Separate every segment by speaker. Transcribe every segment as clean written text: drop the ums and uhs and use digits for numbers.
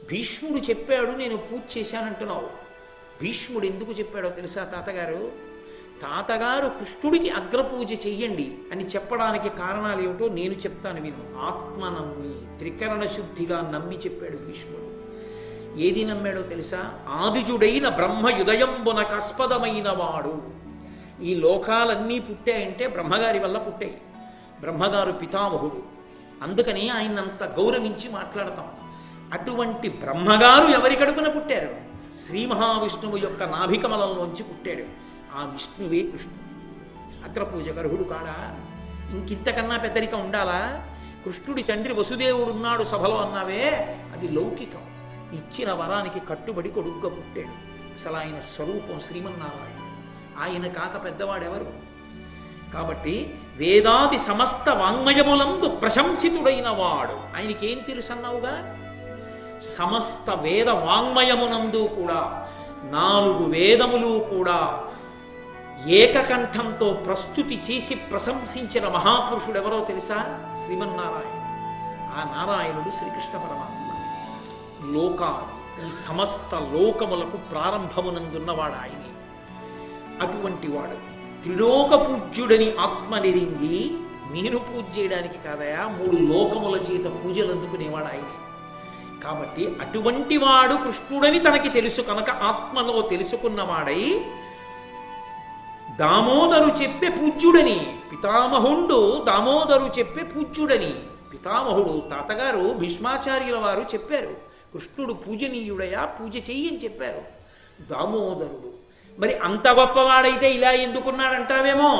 Speaker 1: భీష్ముడు చెప్పాడు నేను పూజ చేశానంటున్నావు. భీష్ముడు ఎందుకు చెప్పాడో తెలుసా తాతగారు? తాతగారు కృష్ణుడికి అగ్రపూజ చెయ్యండి అని చెప్పడానికి కారణాలు ఏమిటో నేను చెప్తాను విను. ఆత్మ నమ్మి త్రికరణ శుద్ధిగా నమ్మి చెప్పాడు భీష్ముడు. ఏది నమ్మాడో తెలుసా? ఆదిజుడైన బ్రహ్మయుదయంబున కస్పదమైన వాడు. ఈ లోకాలన్నీ పుట్టాయంటే బ్రహ్మగారి వల్ల పుట్టాయి. బ్రహ్మగారు పితామహుడు, అందుకని ఆయనంత గౌరవించి మాట్లాడతాం. అటువంటి బ్రహ్మగారు ఎవరి కడుపున పుట్టారు? శ్రీ మహావిష్ణువు యొక్క నాభికమలంలోంచి పుట్టాడు. ఆ విష్ణువే కృష్ణుడు. అగ్రపూజకర్హుడు కాడా? ఇంకింతకన్నా పెద్దరిక ఉండాలా? కృష్ణుడి తండ్రి వసుదేవుడు ఉన్నాడు సభలో అన్నావే, అది లౌకికం. ఇచ్చిన వరానికి కట్టుబడి కొడుగ్గా పుట్టాడు. అసలు ఆయన స్వరూపం శ్రీమన్నారాయణ. ఆయన కాక పెద్దవాడెవరు? కాబట్టి వేదాది సమస్త వాంగ్మయములందు ప్రశంసితుడైన వాడు. ఆయనకేం తెలుసు అన్నావుగా? సమస్త వేద వాంగ్మయమునందు కూడా 4 వేదములు కూడా ఏకకంఠంతో ప్రస్తుతి చేసి ప్రశంసించిన మహాపురుషుడు ఎవరో తెలుసా? శ్రీమన్నారాయణ. ఆ నారాయణుడు శ్రీకృష్ణ పరమాత్మ. ఈ సమస్త లోకములకు ప్రారంభమునందున్నవాడు ఆయనే. అటువంటి వాడు త్రిలోక పూజ్యుడని ఆత్మనిరింగి మీరు పూజ చేయడానికి కాదయా, 3 లోకముల చేత పూజలు అందుకునేవాడు ఆయనే. కాబట్టి అటువంటి వాడు కృష్ణుడని తనకి తెలుసు కనుక ఆత్మలో తెలుసుకున్నవాడై దామోదరు చెప్పే పూజ్యుడని, పితామహుండు దామోదరు చెప్పే పూజ్యుడని. పితామహుడు తాతగారు భీష్మాచార్యుల వారు చెప్పారు, కృష్ణుడు పూజనీయుడయా, పూజ చెయ్యి అని చెప్పారు. దామోదరుడు మరి అంత గొప్పవాడైతే ఇలా ఎందుకున్నాడంటావేమో,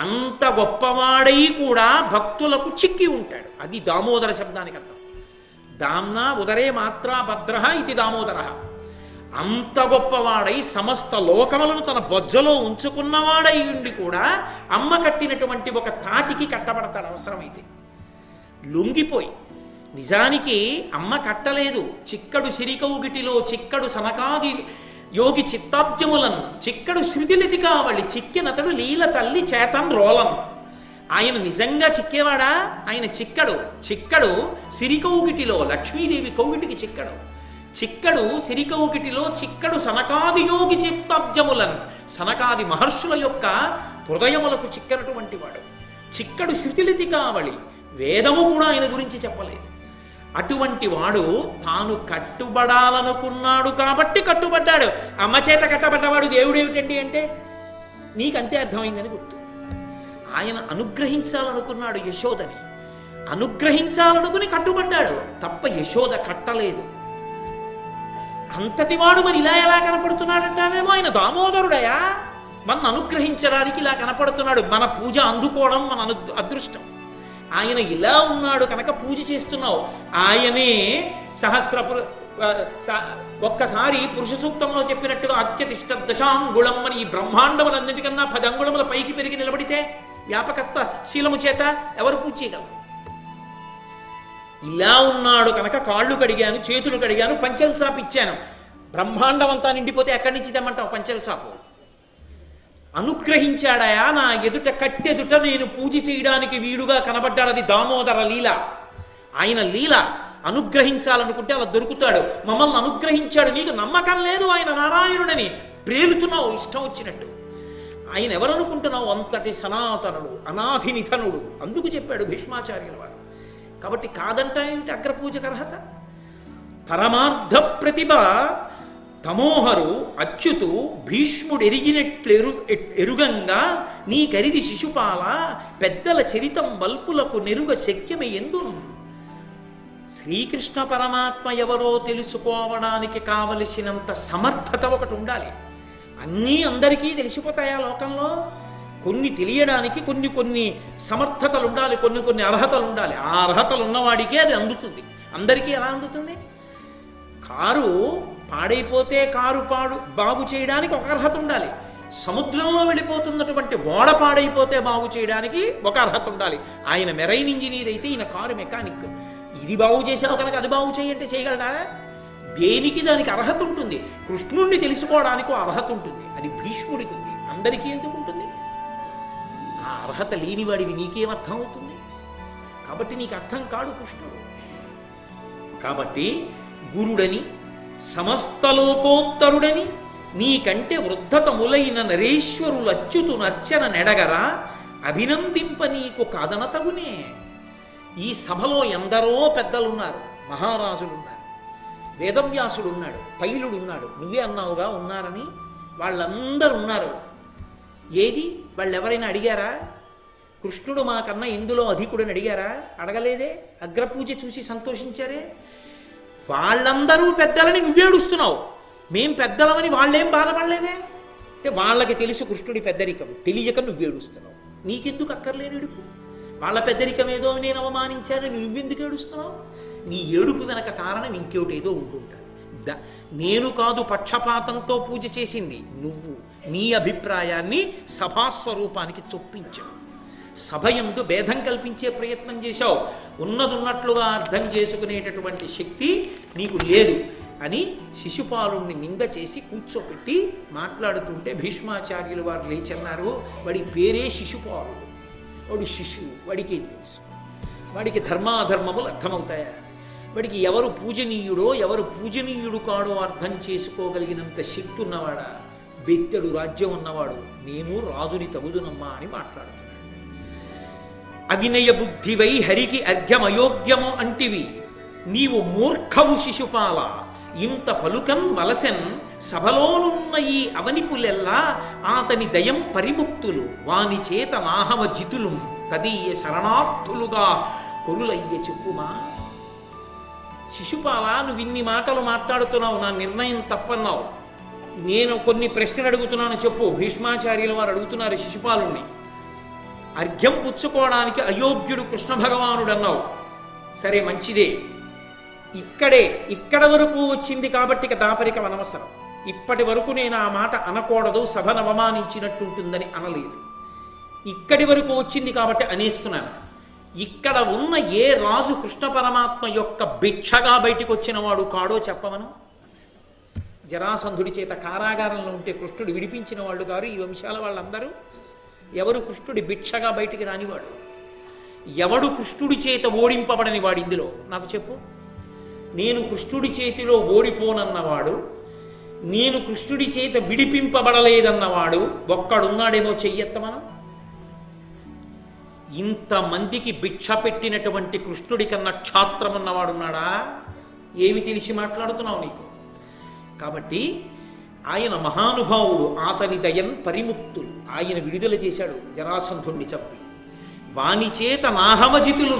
Speaker 1: అంత గొప్పవాడై కూడా భక్తులకు చిక్కి ఉంటాడు. అది దామోదర శబ్దానికి అర్థం. దామ్నా ఉదరే మాత్రా భద్ర ఇది దామోదర. అంత గొప్పవాడై సమస్త లోకములను తన బొజ్జలో ఉంచుకున్నవాడై ఉండి కూడా అమ్మ కట్టినటువంటి ఒక తాటికి కట్టబడతాడు అవసరమైతే. లొంగిపోయి నిజానికి అమ్మ కట్టలేదు. చిక్కడు సిరికౌగిటిలో చిక్కడు సనకాది యోగి చిత్తాబ్జములను చిక్కడు శృతిలితి కావళి చిక్కినతడు లీల తల్లి చేతన్ రోలం. ఆయన నిజంగా చిక్కేవాడా? ఆయన చిక్కడు సిరికౌగిటిలో లక్ష్మీదేవి కౌగిటికి చిక్కడు సిరికౌగిటిలో చిక్కడు సనకాది యోగి చిత్తాబ్జములను సనకాది మహర్షుల యొక్క హృదయములకు చిక్కనటువంటి వాడు. చిక్కడు శృతిలితి కావళి వేదము కూడా ఆయన గురించి చెప్పలేదు. అటువంటి వాడు తాను కట్టుబడాలనుకున్నాడు కాబట్టి కట్టుబడ్డాడు. అమ్మ చేత కట్టబడ్డవాడు దేవుడేమిటండి అంటే నీకంతే అర్థమైందని గుర్తు. ఆయన అనుగ్రహించాలనుకున్నాడు యశోదని, అనుగ్రహించాలనుకుని కట్టుబడ్డాడు తప్ప యశోద కట్టలేదు. అంతటివాడు మరి ఇలా ఎలా కనపడుతున్నాడంటావేమో, ఆయన దామోదరుడయా, మన అనుగ్రహించడానికి ఇలా కనపడుతున్నాడు. మన పూజ అందుకోవడం మన అదృష్టం. ఆయన ఇలా ఉన్నాడు కనుక పూజ చేస్తున్నావు. ఆయనే ఒక్కసారి పురుష సూక్తంలో చెప్పినట్టుగా అత్యతిష్ట దశాంగుళం అని ఈ బ్రహ్మాండములన్నిటికన్నా 10 అంగుళముల పైకి పెరిగి నిలబడితే వ్యాపకత్వ శీలము చేత ఎవరు పూజ చేయగలరు? ఇలా ఉన్నాడు కనుక కాళ్ళు కడిగాను, చేతులు కడిగాను, పంచెల సాపు ఇచ్చాను. బ్రహ్మాండం అంతా నిండిపోతే ఎక్కడి నుంచి తెమ్మంటావు పంచెల సాపు? అనుగ్రహించాడయా, నా ఎదుట కట్టెదుట నేను పూజ చేయడానికి వీడుగా కనబడ్డాడు. అది దామోదర లీల. ఆయన లీల అనుగ్రహించాలనుకుంటే అలా దొరుకుతాడు. మమ్మల్ని అనుగ్రహించాడు. నీకు నమ్మకం లేదు ఆయన నారాయణుడని ప్రేలుతున్నావు ఇష్టం వచ్చినట్టు. ఆయన ఎవరనుకుంటున్నావు? అంతటి సనాతనుడు, అనాథి నిధనుడు. అందుకు చెప్పాడు భీష్మాచార్యుల వారు. కాబట్టి కాదంటాయంటే అగ్రపూజకు అర్హత. పరమార్థ ప్రతిభ తమోహరు అచ్యుతు భీష్ముడెరిగినట్లు ఎరుగంగా నీ కరిది శిశుపాల పెద్దల చరితం వల్పులకు నెరుగ శక్యమే ఎందును. శ్రీకృష్ణ పరమాత్మ ఎవరో తెలుసుకోవడానికి కావలసినంత సమర్థత ఒకటి ఉండాలి. అన్నీ అందరికీ తెలిసిపోతాయా లోకంలో? కొన్ని తెలియడానికి కొన్ని సమర్థతలు ఉండాలి, కొన్ని అర్హతలు ఉండాలి. ఆ అర్హతలు ఉన్నవాడికే అది అందుతుంది. అందరికీ ఎలా అందుతుంది? కారు పాడైపోతే కారు బాగు చేయడానికి ఒక అర్హత ఉండాలి. సముద్రంలో వెళ్ళిపోతున్నటువంటి ఓడ పాడైపోతే బాగు చేయడానికి ఒక అర్హత ఉండాలి. ఆయన మెరైన్ ఇంజనీర్ అయితే ఈయన కారు మెకానిక్. ఇది బాగు చేసావు కనుక అది బాగు చేయంటే చేయగలడా? దేనికి దానికి అర్హత ఉంటుంది. కృష్ణుణ్ణి తెలుసుకోవడానికి అర్హత ఉంటుంది. అది భీష్ముడికి ఉంది, అందరికీ ఎందుకు ఉంటుంది? ఆ అర్హత లేనివాడివి నీకేమర్థం అవుతుంది? కాబట్టి నీకు అర్థం కాడు కృష్ణుడు. కాబట్టి గురుడని సమస్తలోకోత్తరుడని నీకంటే వృద్ధతములైన నరేశ్వరులచ్యుతు నర్చన నెడగరా అభినందింప నీకు కాదనతగునే. ఈ సభలో ఎందరో పెద్దలున్నారు, మహారాజులున్నారు, వేదవ్యాసుడున్నాడు, పైలుడున్నాడు, నువ్వే అన్నావుగా ఉన్నారని. వాళ్ళందరూ ఉన్నారు. ఏది వాళ్ళెవరైనా అడిగారా? కృష్ణుడు మాకన్నా ఎందులో అధికుడని అడిగారా? అడగలేదే. అగ్రపూజ చూసి సంతోషించారే. వాళ్ళందరూ పెద్దలని నువ్వేడుస్తున్నావు, మేం పెద్దలమని వాళ్ళేం బాధపడలేదే. అంటే వాళ్ళకి తెలుసు కృష్ణుడి పెద్దరికం, తెలియక నువ్వేడుస్తున్నావు. నీకెందుకు అక్కర్లేని ఏడుపు? వాళ్ళ పెద్దరికం ఏదో నేను అవమానించానని నువ్వెందుకు ఏడుస్తున్నావు? నీ ఏడుపు వెనక కారణం ఇంకోటి ఏదో ఉంటుంటాడు. నేను కాదు పక్షపాతంతో పూజ చేసింది, నువ్వు నీ అభిప్రాయాన్ని సభాస్వరూపానికి చొప్పించావు. సభయందు భేదం కల్పించే ప్రయత్నం చేశావు. ఉన్నదున్నట్లుగా అర్థం చేసుకునేటటువంటి శక్తి నీకు లేదు అని శిశుపాలుణ్ణి నింద చేసి కూర్చోపెట్టి మాట్లాడుతుంటే భీష్మాచార్యులు వారు లేచన్నారు, వాడి పేరే శిశుపాలుడు, వాడు శిశువు, వాడికి ఏం తెలుసు? వాడికి ధర్మాధర్మములు అర్థమవుతాయా? వాడికి ఎవరు పూజనీయుడో ఎవరు పూజనీయుడు కాడో అర్థం చేసుకోగలిగినంత శక్తి ఉన్నవాడా? బెత్తెడు రాజ్యం ఉన్నవాడు, నేను రాజుని తగుదునమ్మా అని మాట్లాడుతున్నాడు. అవినయ బుద్ధివై హరికి అర్ఘ్యమయోగ్యము అంటివి, నీవు మూర్ఖవు శిశుపాల, ఇంత పలుకన్ వలసెన్ సభలోనున్న ఈ అవనిపులెల్లా ఆతని దయం పరిముక్తులు, వాని చేత నాహవ జితులు తదీయ శరణార్థులుగా కొరులయ్య చెప్పుమా. శిశుపాల, నువ్వు ఇన్ని మాటలు మాట్లాడుతున్నావు, నా నిర్ణయం తప్పన్నావు, నేను కొన్ని ప్రశ్నలు అడుగుతున్నాను చెప్పు. భీష్మాచార్యుల వారు అడుగుతున్నారు శిశుపాలుణ్ణి. అర్ఘ్యం పుచ్చుకోవడానికి అయోగ్యుడు కృష్ణ భగవానుడు అన్నావు, సరే మంచిదే. ఇక్కడ వరకు వచ్చింది కాబట్టి ఇక దాపరికం అనవసరం. ఇప్పటి వరకు నేను ఆ మాట అనకూడదు, సభను అవమానించినట్టుంటుందని అనలేదు. ఇక్కడి వరకు వచ్చింది కాబట్టి అనేస్తున్నాను. ఇక్కడ ఉన్న ఏ రాజు కృష్ణ పరమాత్మ యొక్క భిక్షగా బయటికి వచ్చిన వాడు కాడో చెప్పమను. జరాసంధుడి చేత కారాగారంలో ఉంటే కృష్ణుడు విడిపించిన వాళ్ళు గారు ఈ వంశాల వాళ్ళందరూ. ఎవరు కృష్ణుడి భిక్షగా బయటికి రానివాడు? ఎవడు కృష్ణుడి చేత ఓడింపబడని వాడు ఇందులో నాకు చెప్పు. నేను కృష్ణుడి చేతిలో ఓడిపోనన్నవాడు, నేను కృష్ణుడి చేత విడిపింపబడలేదన్నవాడు ఒక్కడున్నాడేమో చెయ్యెత్త మనం. ఇంతమందికి భిక్ష పెట్టినటువంటి కృష్ణుడి కన్నా క్షాత్రం ఉన్నవాడున్నాడా? ఏమి తెలిసి మాట్లాడుతున్నావు నీకు? కాబట్టి ఆయన మహానుభావుడు, ఆతని దయన్ పరిముక్తులు, ఆయన విడుదల చేశాడు జరాసంధుణ్ణి చంపి. వాని చేత నాహవజితులు,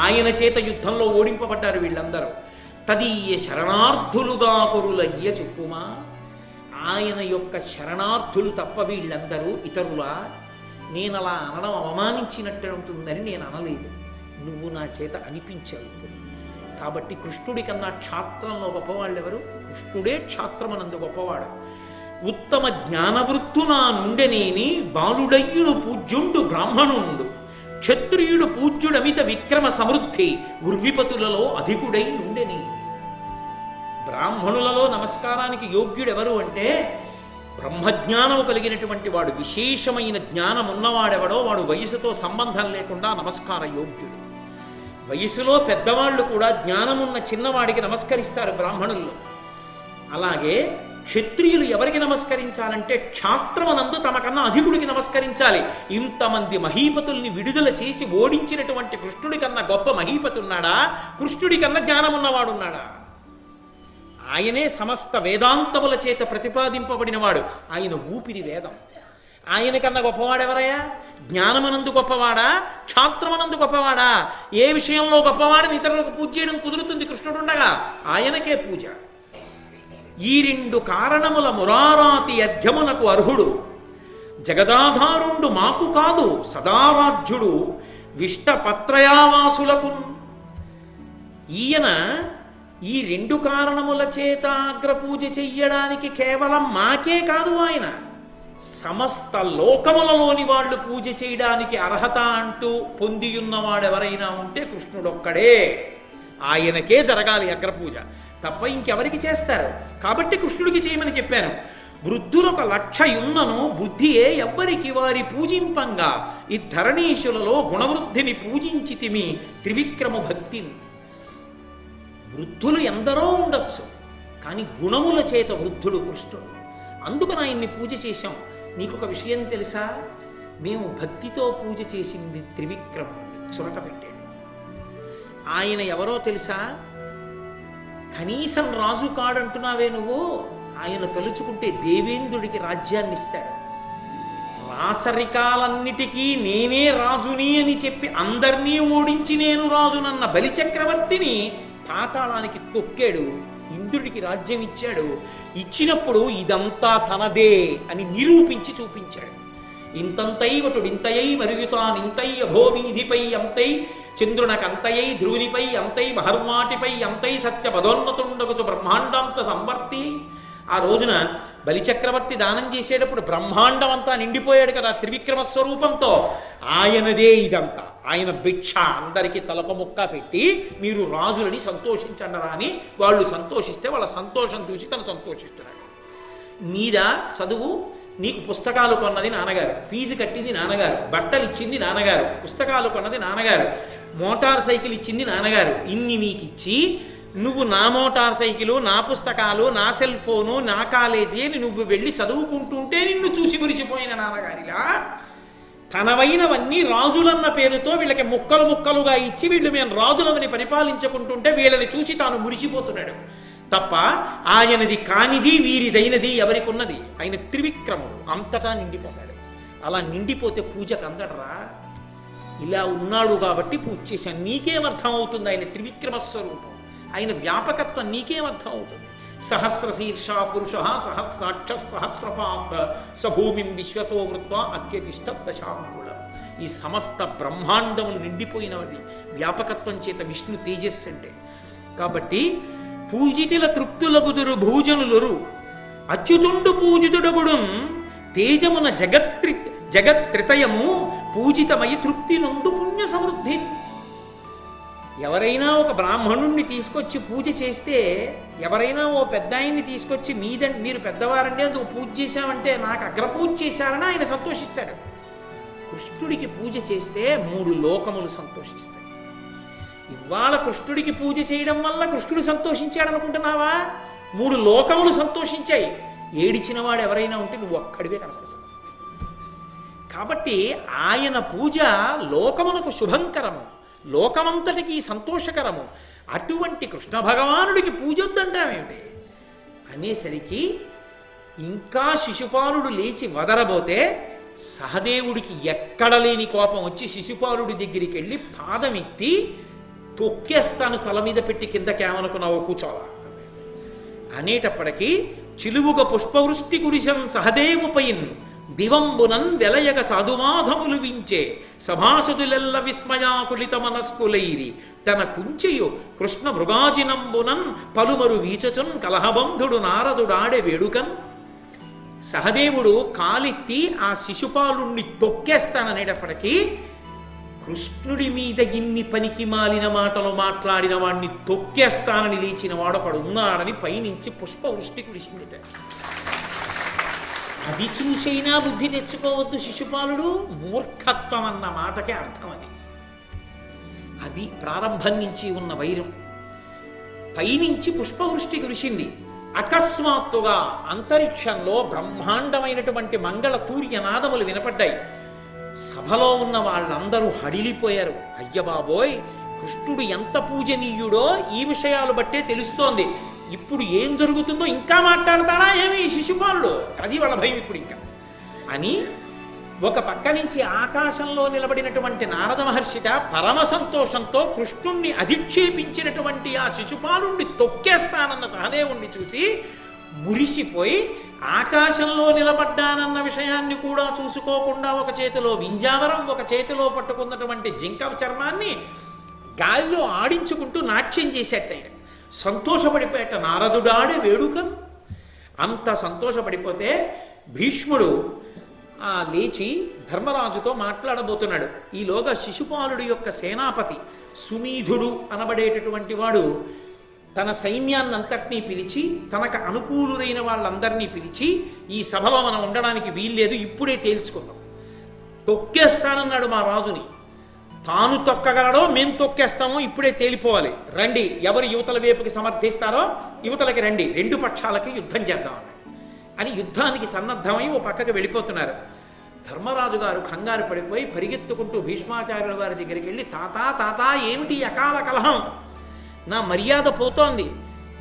Speaker 1: ఆయన చేత యుద్ధంలో ఓడింపబడ్డారు వీళ్ళందరూ. తదీయ శరణార్థులుగా కొరులయ్య చెప్పుమా. ఆయన యొక్క శరణార్థులు తప్ప వీళ్ళందరూ ఇతరులా? నేను అలా అనడం అవమానించినట్టు ఉంటుందని నేను అనలేదు, నువ్వు నా చేత అనిపించావు. కాబట్టి కృష్ణుడి కన్నా క్షాత్రంలో గొప్పవాళ్ళు ఎవరు? కృష్ణుడే క్షాత్రమనందు గొప్పవాడు. ఉత్తమ జ్ఞానవృత్తునా నుండెనేని బాలుడయ్యుడు పూజ్యుండు బ్రాహ్మణుండు, క్షత్రియుడు పూజ్యుడమిత విక్రమ సమృద్ధి, ఉర్విపతులలో అధికుడై ఉండెని. బ్రాహ్మణులలో నమస్కారానికి యోగ్యుడెవరు అంటే బ్రహ్మజ్ఞానము కలిగినటువంటి వాడు, విశేషమైన జ్ఞానం ఉన్నవాడెవడో వాడు వయసుతో సంబంధం లేకుండా నమస్కార యోగ్యుడు. వయసులో పెద్దవాళ్ళు కూడా జ్ఞానమున్న చిన్నవాడికి నమస్కరిస్తారు బ్రాహ్మణుల్లో. అలాగే క్షత్రియులు ఎవరికి నమస్కరించాలంటే క్షాత్రమనందు తమకన్నా అధికుడికి నమస్కరించాలి. ఇంతమంది మహీపతుల్ని విడుదల చేసి ఓడించినటువంటి కృష్ణుడి కన్నా గొప్ప మహీపతి ఉన్నాడా? కృష్ణుడి కన్నా జ్ఞానమున్నవాడున్నాడా? ఆయనే సమస్త వేదాంతముల చేత ప్రతిపాదింపబడినవాడు. ఆయన ఊపిరి వేదం. ఆయన కన్నా గొప్పవాడెవరయ్యా? జ్ఞానమనందు గొప్పవాడా? క్షాత్రమనందు గొప్పవాడా? ఏ విషయంలో గొప్పవాడని ఇతరులకు పూజ చేయడం కుదురుతుంది కృష్ణుడుండగా? ఆయనకే పూజ. ఈ రెండు కారణముల మురారాతి అర్ఘ్యమునకు అర్హుడు, జగదాధారుండు మాకు కాదు సదారాధ్యుడు, విష్టపత్రయావాసులకు. ఈయన ఈ రెండు కారణముల చేత అగ్రపూజ చెయ్యడానికి కేవలం మాకే కాదు, ఆయన సమస్త లోకములలోని వాళ్ళు పూజ చేయడానికి అర్హత అంటూ పొందియున్నవాడెవరైనా ఉంటే కృష్ణుడొక్కడే. ఆయనకే జరగాలి అగ్రపూజ, తప్ప ఇంకెవరికి చేస్తారు? కాబట్టి కృష్ణుడికి చేయమని చెప్పాను. వృద్ధులొక లక్షయున్నను బుద్ధియే ఎవ్వరికి వారి పూజింపంగా, ఈ ధరణీశులలో గుణవృద్ధిని పూజించితిమి త్రివిక్రమ భక్తిని. వృద్ధులు ఎందరో ఉండొచ్చు, కానీ గుణముల చేత వృద్ధుడు కృష్ణుడు. అందుకని ఆయన్ని పూజ చేశాం. నీకొక విషయం తెలుసా? మేము భక్తితో పూజ చేసింది త్రివిక్రముడిని, చురక పెట్టాడు. ఆయన ఎవరో తెలుసా? కనీసం రాజు కాడంటున్నావే నువ్వు, ఆయన తలుచుకుంటే దేవేంద్రుడికి రాజ్యాన్ని ఇస్తాడు. రాచరికాలన్నిటికీ నేనే రాజుని అని చెప్పి అందరినీ ఓడించి నేను రాజునన్న బలిచక్రవర్తిని పాతాళానికి తొక్కాడు, ఇంద్రుడికి రాజ్యం ఇచ్చాడు. ఇచ్చినప్పుడు ఇదంతా తనదే అని నిరూపించి చూపించాడు. ఇంతంతైవటుడు ఇంతయై మరుగుతానింతై అభోవీధిపై అంతై చంద్రునకంతయై ధ్రువునిపై అంతై మహర్మాటిపై అంతై సత్యపదోన్నతుండగుచు బ్రహ్మాండాంత సంవర్తి. ఆ రోజున బలిచక్రవర్తి దానం చేసేటప్పుడు బ్రహ్మాండం అంతా నిండిపోయాడు కదా త్రివిక్రమ స్వరూపంతో. ఆయనదే ఇదంతా, ఆయన భిక్ష అందరికీ తలప ముక్క పెట్టి మీరు రాజులని సంతోషించండరా అని వాళ్ళు సంతోషిస్తే వాళ్ళ సంతోషం చూసి తను సంతోషిస్తున్నాడు. నీదా చదువు? నీకు పుస్తకాలు కొన్నది నాన్నగారు, ఫీజు కట్టింది నాన్నగారు, బట్టలు ఇచ్చింది నాన్నగారు, పుస్తకాలు కొన్నది నాన్నగారు, మోటార్ సైకిల్ ఇచ్చింది నాన్నగారు. ఇన్ని నీకు ఇచ్చి నువ్వు నా మోటార్ సైకిలు, నా పుస్తకాలు, నా సెల్ ఫోను, నా కాలేజీ అని నువ్వు వెళ్ళి చదువుకుంటుంటే నిన్ను చూసి మురిసిపోయిన నాన్నగారిలా తనవైనవన్నీ రాజులన్న పేరుతో వీళ్ళకి ముక్కలు ముక్కలుగా ఇచ్చి వీళ్ళు మేము రాజులమని పరిపాలించుకుంటుంటే వీళ్ళని చూసి తాను మురిసిపోతున్నాడు తప్ప ఆయనది కానిది వీరిదైనది ఎవరికి ఉన్నది? ఆయన త్రివిక్రముడు, అంతటా నిండిపోతాడు. అలా నిండిపోతే పూజకు అందడరా? ఇలా ఉన్నాడు కాబట్టి పూజ చేశాను. నీకేమర్థం అవుతుంది ఆయన త్రివిక్రమ స్వరూపం, ఆయన వ్యాపకత్వం నీకేమర్థం అవుతుంది? సహస్రశీర్ష పురుష సహస్రాక్ష సహస్రపాద సభూమిం విశ్వతో వృత్వ అత్యతిష్ట దశాంగుళం. ఈ సమస్త బ్రహ్మాండమును నిండిపోయినది వ్యాపకత్వం చేత విష్ణు తేజస్సు అంటే. కాబట్టి పూజితుల తృప్తులగుదురు భూజనులురు అచ్యుతుండు పూజితుడగుడు తేజమున జగత్రితయము పూజితమై తృప్తి నొందు పుణ్య సమృద్ధి. ఎవరైనా ఒక బ్రాహ్మణుణ్ణి తీసుకొచ్చి పూజ చేస్తే, ఎవరైనా ఓ పెద్ద ఆయన్ని తీసుకొచ్చి మీరు పెద్దవారంటే అది పూజ చేశామంటే నాకు అగ్రపూజ చేశారని ఆయన సంతోషిస్తాడు. కృష్ణుడికి పూజ చేస్తే 3 లోకములు సంతోషిస్తాయి. ఇవాళ కృష్ణుడికి పూజ చేయడం వల్ల కృష్ణుడు సంతోషించాడనుకుంటున్నావా? 3 లోకములు సంతోషించాయి. ఏడిచిన వాడు ఎవరైనా ఉంటే నువ్వు ఒక్కడివే కనపడుతున్నావు. కాబట్టి ఆయన పూజ లోకమునకు శుభంకరము, లోకమంతటికి సంతోషకరము. అటువంటి కృష్ణ భగవానుడికి పూజ వద్దంటామేమిటి అనేసరికి ఇంకా శిశుపాలుడు లేచి వదరబోతే సహదేవుడికి ఎక్కడ లేని కోపం వచ్చి శిశుపాలుడి దగ్గరికి వెళ్ళి పాదమెత్తి తొక్కేస్తాను, తల మీద పెట్టి కిందకేమనుకున్నావో కూర్చోవా అనేటప్పటికీ చిలువుగ పుష్పవృష్టి కురిశం సహదేవుపైన్ దివంబునన్ వెలయగ సాధుమాధములు వించే సభాసదులెల్ల విస్మయాకులిత మనస్కులైరి తన కుంచెయు కృష్ణ మృగాజినంబునన్ పలుమరు వీచచున్ కలహబంధుడు నారదుడాడే వేడుకన్. సహదేవుడు కాలెత్తి ఆ శిశుపాలుణ్ణి తొక్కేస్తాననేటప్పటికీ కృష్ణుడి మీద ఇన్ని పనికి మాలిన మాటలు మాట్లాడిన వాడిని తొక్కేస్తానని లేచిన వాడొకడు ఉన్నాడని పైనుంచి పుష్పవృష్టి కురిసిందిట. అది చూసైనా బుద్ధి తెచ్చుకోవద్దు శిశుపాలుడు. మూర్ఖత్వం అన్న మాటకే అర్థం అది. అది ప్రారంభం నుంచి ఉన్న వైరం. పైనుంచి పుష్పవృష్టి కురిసింది. అకస్మాత్తుగా అంతరిక్షంలో బ్రహ్మాండమైనటువంటి మంగళ తూర్యనాదములు వినపడ్డాయి. సభలో ఉన్న వాళ్ళందరూ హడిలిపోయారు. అయ్య బాబోయ్, కృష్ణుడు ఎంత పూజనీయుడో ఈ విషయాలు బట్టే తెలుస్తోంది. ఇప్పుడు ఏం జరుగుతుందో ఇంకా మాట్లాడతాడా ఏమి శిశుపాలుడు? అది వాళ్ళ భయం ఇప్పుడు ఇంకా అని. ఒక పక్క నుంచి ఆకాశంలో నిలబడినటువంటి నారద మహర్షిట పరమ సంతోషంతో కృష్ణుణ్ణి అధిక్షేపించినటువంటి ఆ శిశుపాలుణ్ణి తొక్కేస్తానన్న సహదేవుణ్ణి చూసి మురిసిపోయి ఆకాశంలో నిలబడ్డానన్న విషయాన్ని కూడా చూసుకోకుండా ఒక చేతిలో వింజావరం, ఒక చేతిలో పట్టుకున్నటువంటి జింక చర్మాన్ని గాలిలో ఆడించుకుంటూ నాట్యం చేసేట. సంతోషపడిపోయేట నారదుడాడే వేడుకను. అంత సంతోషపడిపోతే భీష్ముడు లేచి ధర్మరాజుతో మాట్లాడబోతున్నాడు. ఈలోగా శిశుపాలుడి యొక్క సేనాపతి సుమీధుడు అనబడేటటువంటి వాడు తన సైన్యాన్నంతటినీ పిలిచి తనకు అనుకూలురైన వాళ్ళందరినీ పిలిచి ఈ సభలో మనం ఉండడానికి వీల్లేదు, ఇప్పుడే తేల్చుకుందాం, తొక్కేస్తానన్నాడు మా రాజుని. తాను తొక్కగలడో మేము తొక్కేస్తామో ఇప్పుడే తేలిపోవాలి, రండి ఎవరు యువతల వైపుకి సమర్థిస్తారో యువతలకి రండి, రెండు పక్షాలకి యుద్ధం చేద్దాం అని యుద్ధానికి సన్నద్ధమై ఓ పక్కకి వెళ్ళిపోతున్నారు. ధర్మరాజు గారు కంగారు పడిపోయి పరిగెత్తుకుంటూ భీష్మాచార్యుల వారి దగ్గరికి వెళ్ళి, తాతా తాతా ఏమిటి అకాల కలహం, నా మర్యాద పోతోంది,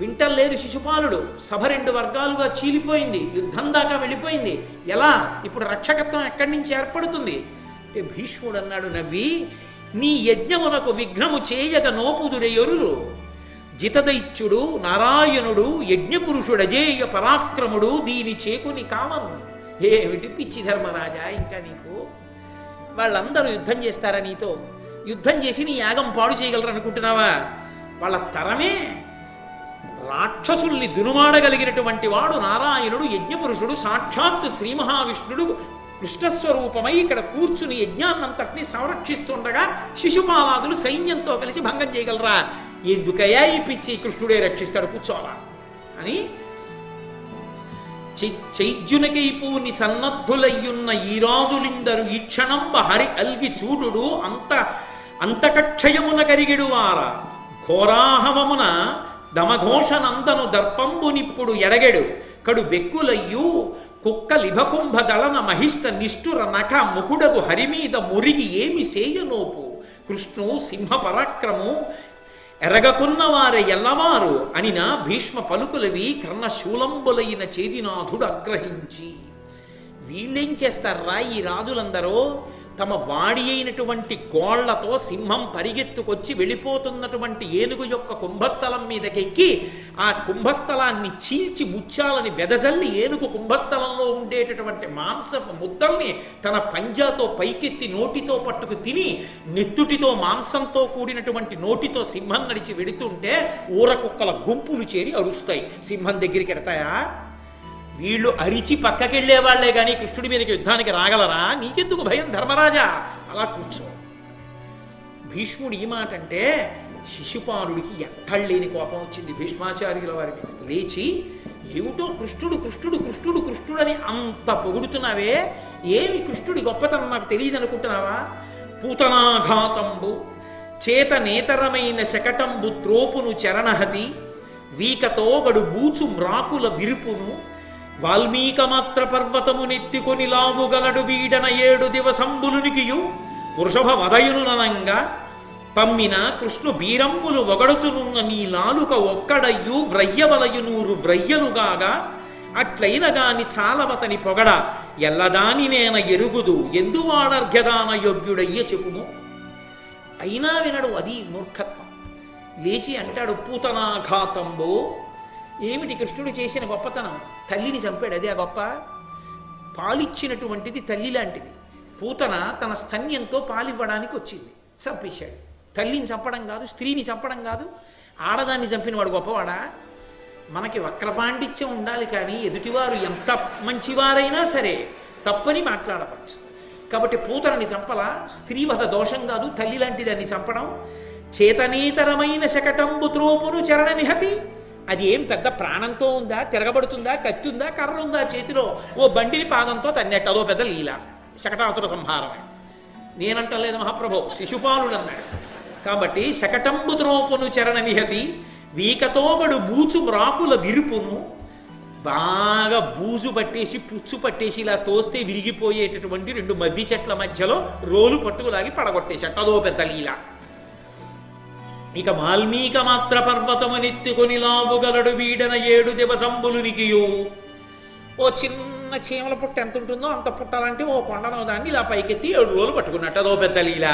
Speaker 1: వింటల్లేదు శిశుపాలుడు, సభ 2 వర్గాలుగా చీలిపోయింది, యుద్ధం దాకా వెళ్ళిపోయింది, ఎలా ఇప్పుడు రక్షకత్వం ఎక్కడి నుంచి ఏర్పడుతుంది అంటే భీష్ముడు అన్నాడు నవ్వి, నీ యజ్ఞమునకు విఘ్నము చేయగ నోపుదురెయరులు, జితదైత్యుడు నారాయణుడు యజ్ఞపురుషుడజేయ పరాక్రముడు దీని చేకుని కామను. ఏమిటి పిచ్చి ధర్మరాజా, ఇంకా నీకు వాళ్ళందరూ యుద్ధం చేస్తారా, నీతో యుద్ధం చేసి నీ యాగం పాడు చేయగలరు అనుకుంటున్నావా? వాళ్ళ తరమే రాక్షసుల్ని దునుమాడగలిగినటువంటి వాడు నారాయణుడు, యజ్ఞపురుషుడు, సాక్షాత్ శ్రీ మహావిష్ణుడు కృష్ణస్వరూపమై ఇక్కడ కూర్చుని యజ్ఞాన్నంతటినీ సంరక్షిస్తుండగా శిశుపాలాదులు సైన్యంతో కలిసి భంగం చేయగలరా? ఎందుకయ్యా ఈ పిచ్చి, కృష్ణుడే రక్షిస్తాడు, కూర్చోవాలా అని చైద్యునకైపూని సన్నద్ధులయ్యున్న ఈ రాజులిందరు ఈ క్షణంబ హరి అల్గి చూడు అంతకక్షయమున కరిగిడు వార ఘోరాహవమున దమఘోషనందను దర్పంబునిప్పుడు ఎడగెడు కడు బెక్కులయ్యూ కుక్క లిభకుంభ దళన మహిష్ట నిష్ఠుర నఖ ముకుడగు హరిమీద మురిగి ఏమి సేయునోపు కృష్ణు సింహ పరాక్రము ఎరగకున్న వారే ఎల్లవారు అనిన భీష్మ పలుకులవి కర్ణశూలంబులైన చేదినాథుడు అగ్రహించి. వీళ్ళేం చేస్తారా ఈ రాజులందరూ, తమ వాడి అయినటువంటి గోళ్లతో సింహం పరిగెత్తుకొచ్చి వెళ్ళిపోతున్నటువంటి ఏనుగు యొక్క కుంభస్థలం మీదకెక్కి ఆ కుంభస్థలాన్ని చీల్చి ముత్యాలని వెదజల్లి ఏనుగు కుంభస్థలంలో ఉండేటటువంటి మాంసపు ముద్దల్ని తన పంజాతో పైకెత్తి నోటితో పట్టుకు తిని నెత్తుటితో మాంసంతో కూడినటువంటి నోటితో సింహం నడిచి వెడుతుంటే ఊర కుక్కల గుంపులు చేరి అరుస్తాయి. సింహం దగ్గరికి ఎడతాయా? వీళ్ళు అరిచి పక్కకెళ్లే వాళ్లే కానీ కృష్ణుడి మీదకి యుద్ధానికి రాగలరా? నీకెందుకు భయం ధర్మరాజా, అలా కూర్చో. భీష్ముడు ఈ మాట అంటే శిశుపాలుడికి ఎక్కడలేని కోపం వచ్చింది భీష్మాచార్యుల వారి మీద. లేచి, ఏమిటో కృష్ణుడు కృష్ణుడు కృష్ణుడు కృష్ణుడు అని అంత పొగుడుతున్నావే, ఏమి కృష్ణుడి గొప్పతనం నాకు తెలియదు అనుకుంటున్నావా? పూతనాఘాతంబు చేత నేతరమైన శకటంబు త్రోపును చరణహతి వీకతో గడు బూచు మ్రాకుల విరుపును వాల్మీకమాత్ర పర్వతము నెత్తికొని లావుగలడు బీడన 7 దివసంబులునికియు వృషభ వదయునునంగా పమ్మిన కృష్ణు బీరంబులు ఒగడుచునున్న నీ లాలుక ఒక్కడయ్యు వ్రయ్యవలయు 100 వ్రయ్యలుగాగా అట్లైన గాని చాలవతని పొగడ ఎల్లదాని నేన ఎరుగుదు ఎందువాడర్ఘ్యదాన యోగ్యుడయ్య చెప్పుము. అయినా వినడు, అది మూర్ఖత్వం. లేచి అంటాడు, పూతనాఘాతంబో, ఏమిటి కృష్ణుడు చేసిన గొప్పతనం? తల్లిని చంపాడు, అదే ఆ గొప్ప. పాలిచ్చినటువంటిది తల్లి లాంటిది. పూతన తన స్తన్యంతో పాలివ్వడానికి వచ్చింది, చంపేశాడు. తల్లిని చంపడం కాదు, స్త్రీని చంపడం కాదు, ఆడదాన్ని చంపినవాడు గొప్పవాడా? మనకి వక్రపాండిత్యం ఉండాలి, కానీ ఎదుటివారు ఎంత మంచివారైనా సరే తప్పని మాట్లాడవచ్చు. కాబట్టి పూతనని చంపలా, స్త్రీవధ దోషం కాదు, తల్లి లాంటి దాన్ని చంపడం. చేతనేతరమైన శకటంబు త్రోపును చరణ నిహతి, అది ఏం పెద్ద ప్రాణంతో ఉందా, తిరగబడుతుందా, కత్తి ఉందా, కర్ర ఉందా చేతిలో? ఓ బండిని పాదంతో తన్నట్టు, అదో పెద్ద లీల, శకటాసుర సంహారమే. నేనంటలేదు మహాప్రభు, శిశుపాలుడు అన్నాడు. కాబట్టి శకటంబు త్రోపును చరణ నిహతి వీకతోగడు బూచు మ్రాకుల విరుపును, బాగా బూజు పట్టేసి పుచ్చు పట్టేసి ఇలా తోస్తే విరిగిపోయేటటువంటి 2 మద్ది చెట్ల మధ్యలో రోలు పట్టుకులాగి పడగొట్టేసి అదో పెద్ద లీల. ఇక వాల్మీకమాత్ర పర్వతమునెత్తుకొని లావుగలడు వీడన 7 దివసంబులునికియు, ఓ చిన్న చీమల పుట్ట ఎంత ఉంటుందో అంత పుట్టాలంటే ఓ కొండనో దాన్ని ఇలా పైకెత్తి 7 రోజులు పట్టుకున్నట్టు, అదో పెద్ద లీల.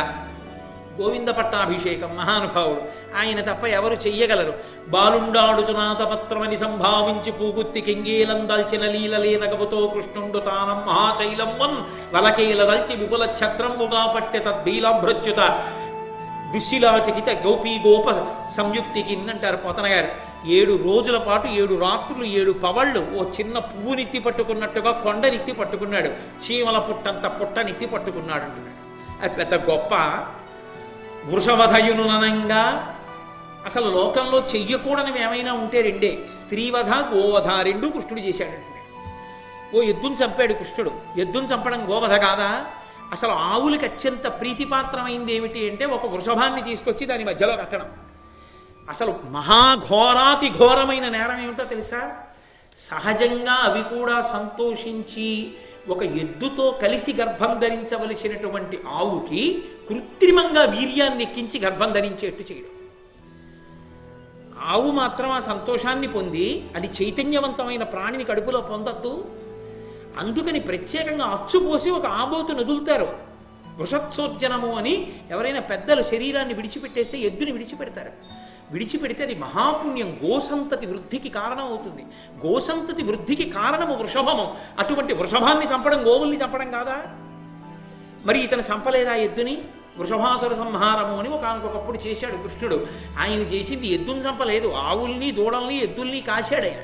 Speaker 1: గోవింద పట్టాభిషేకం మహానుభావుడు, ఆయన తప్ప ఎవరు చెయ్యగలరు? బాలుండాడుచునాథపత్రమని సంభావించి పూగుత్తి కెంగేలందల్చిన లీలలేనగముతో కృష్ణుండు తానం మహాశైలంవన్ వలకేలదల్చి విపుల ఛత్రముగా పట్టె తద్బీలాభ్రచ్యుత దుశ్శిలాచకిత గోపీ గోప సంయుక్తికి అంటారు పోతన గారు. 7 రోజుల పాటు 7 రాత్రులు 7 పవళ్ళు ఓ చిన్న పువ్వునెత్తి పట్టుకున్నట్టుగా కొండనెత్తి పట్టుకున్నాడు, చీమల పుట్టంత పుట్టనెత్తి పట్టుకున్నాడు. అది పెద్ద గొప్ప. వృషవధయునునంగా, అసలు లోకంలో చెయ్యకూడనివి ఏమైనా ఉంటే 2, స్త్రీవధ గోవధ, 2 కృష్ణుడు చేశాడంటే. ఓ ఎద్దును చంపాడు కృష్ణుడు, ఎద్దును చంపడం గోవధ కాదా? అసలు ఆవులకి అత్యంత ప్రీతిపాత్రమైంది ఏమిటి అంటే ఒక వృషభాన్ని తీసుకొచ్చి దాని మధ్యలో కట్టడం. అసలు మహాఘోరాతి ఘోరమైన నేరం ఏమిటో తెలుసా? సహజంగా అవి కూడా సంతోషించి ఒక ఎద్దుతో కలిసి గర్భం ధరించవలసినటువంటి ఆవుకి కృత్రిమంగా వీర్యాన్ని ఎక్కించి గర్భం ధరించేట్టు చేయడం. ఆవు మాత్రం ఆ సంతోషాన్ని పొంది అది చైతన్యవంతమైన ప్రాణిని కడుపులో పొందొద్దు. అందుకని ప్రత్యేకంగా అచ్చుపోసి ఒక ఆబోతును వదులుతారు. వృషత్సోర్జనము అని ఎవరైనా పెద్దలు శరీరాన్ని విడిచిపెట్టేస్తే ఎద్దుని విడిచిపెడతారు. విడిచిపెడితే అది మహాపుణ్యం, గోసంతతి వృద్ధికి కారణం అవుతుంది. గోసంతతి వృద్ధికి కారణము వృషభము. అటువంటి వృషభాన్ని చంపడం గోవుల్ని చంపడం కాదా? మరి ఇతను చంపలేదా ఎద్దుని? వృషభాసుర సంహారము అని ఒకనకొకప్పుడు చేశాడు కృష్ణుడు. ఆయన చేసింది ఎద్దుని చంపలేదు, ఆవుల్ని దూడల్ని ఎద్దుల్ని కాశాడు ఆయన.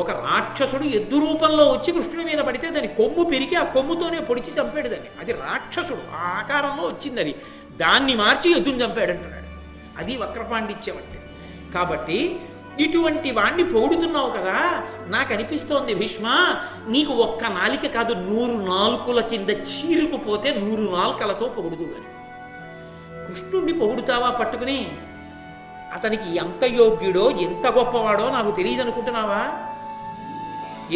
Speaker 1: ఒక రాక్షసుడు ఎద్దు రూపంలో వచ్చి కృష్ణుడి మీద పడితే దాని కొమ్ము పెరిగి ఆ కొమ్ముతోనే పొడిచి చంపాడు దాన్ని. అది రాక్షసుడు, ఆ ఆకారంలో వచ్చింది అది. దాన్ని మార్చి ఎద్దుని చంపాడు అంటున్నాడు. అది వక్రపాండిత్యం అంటే. కాబట్టి ఇటువంటి వాణ్ణి పొగుడుతున్నావు కదా, నాకు అనిపిస్తోంది భీష్మ, నీకు ఒక్క నాలిక కాదు 100 నాలుకల కింద చీరుకుపోతే 100 నాలుకలతో పొగుడుదు అని. కృష్ణుణ్ణి పొగుడుతావా పట్టుకుని? అతనికి ఎంత యోగ్యుడో ఎంత గొప్పవాడో నాకు తెలియదు అనుకుంటున్నావా?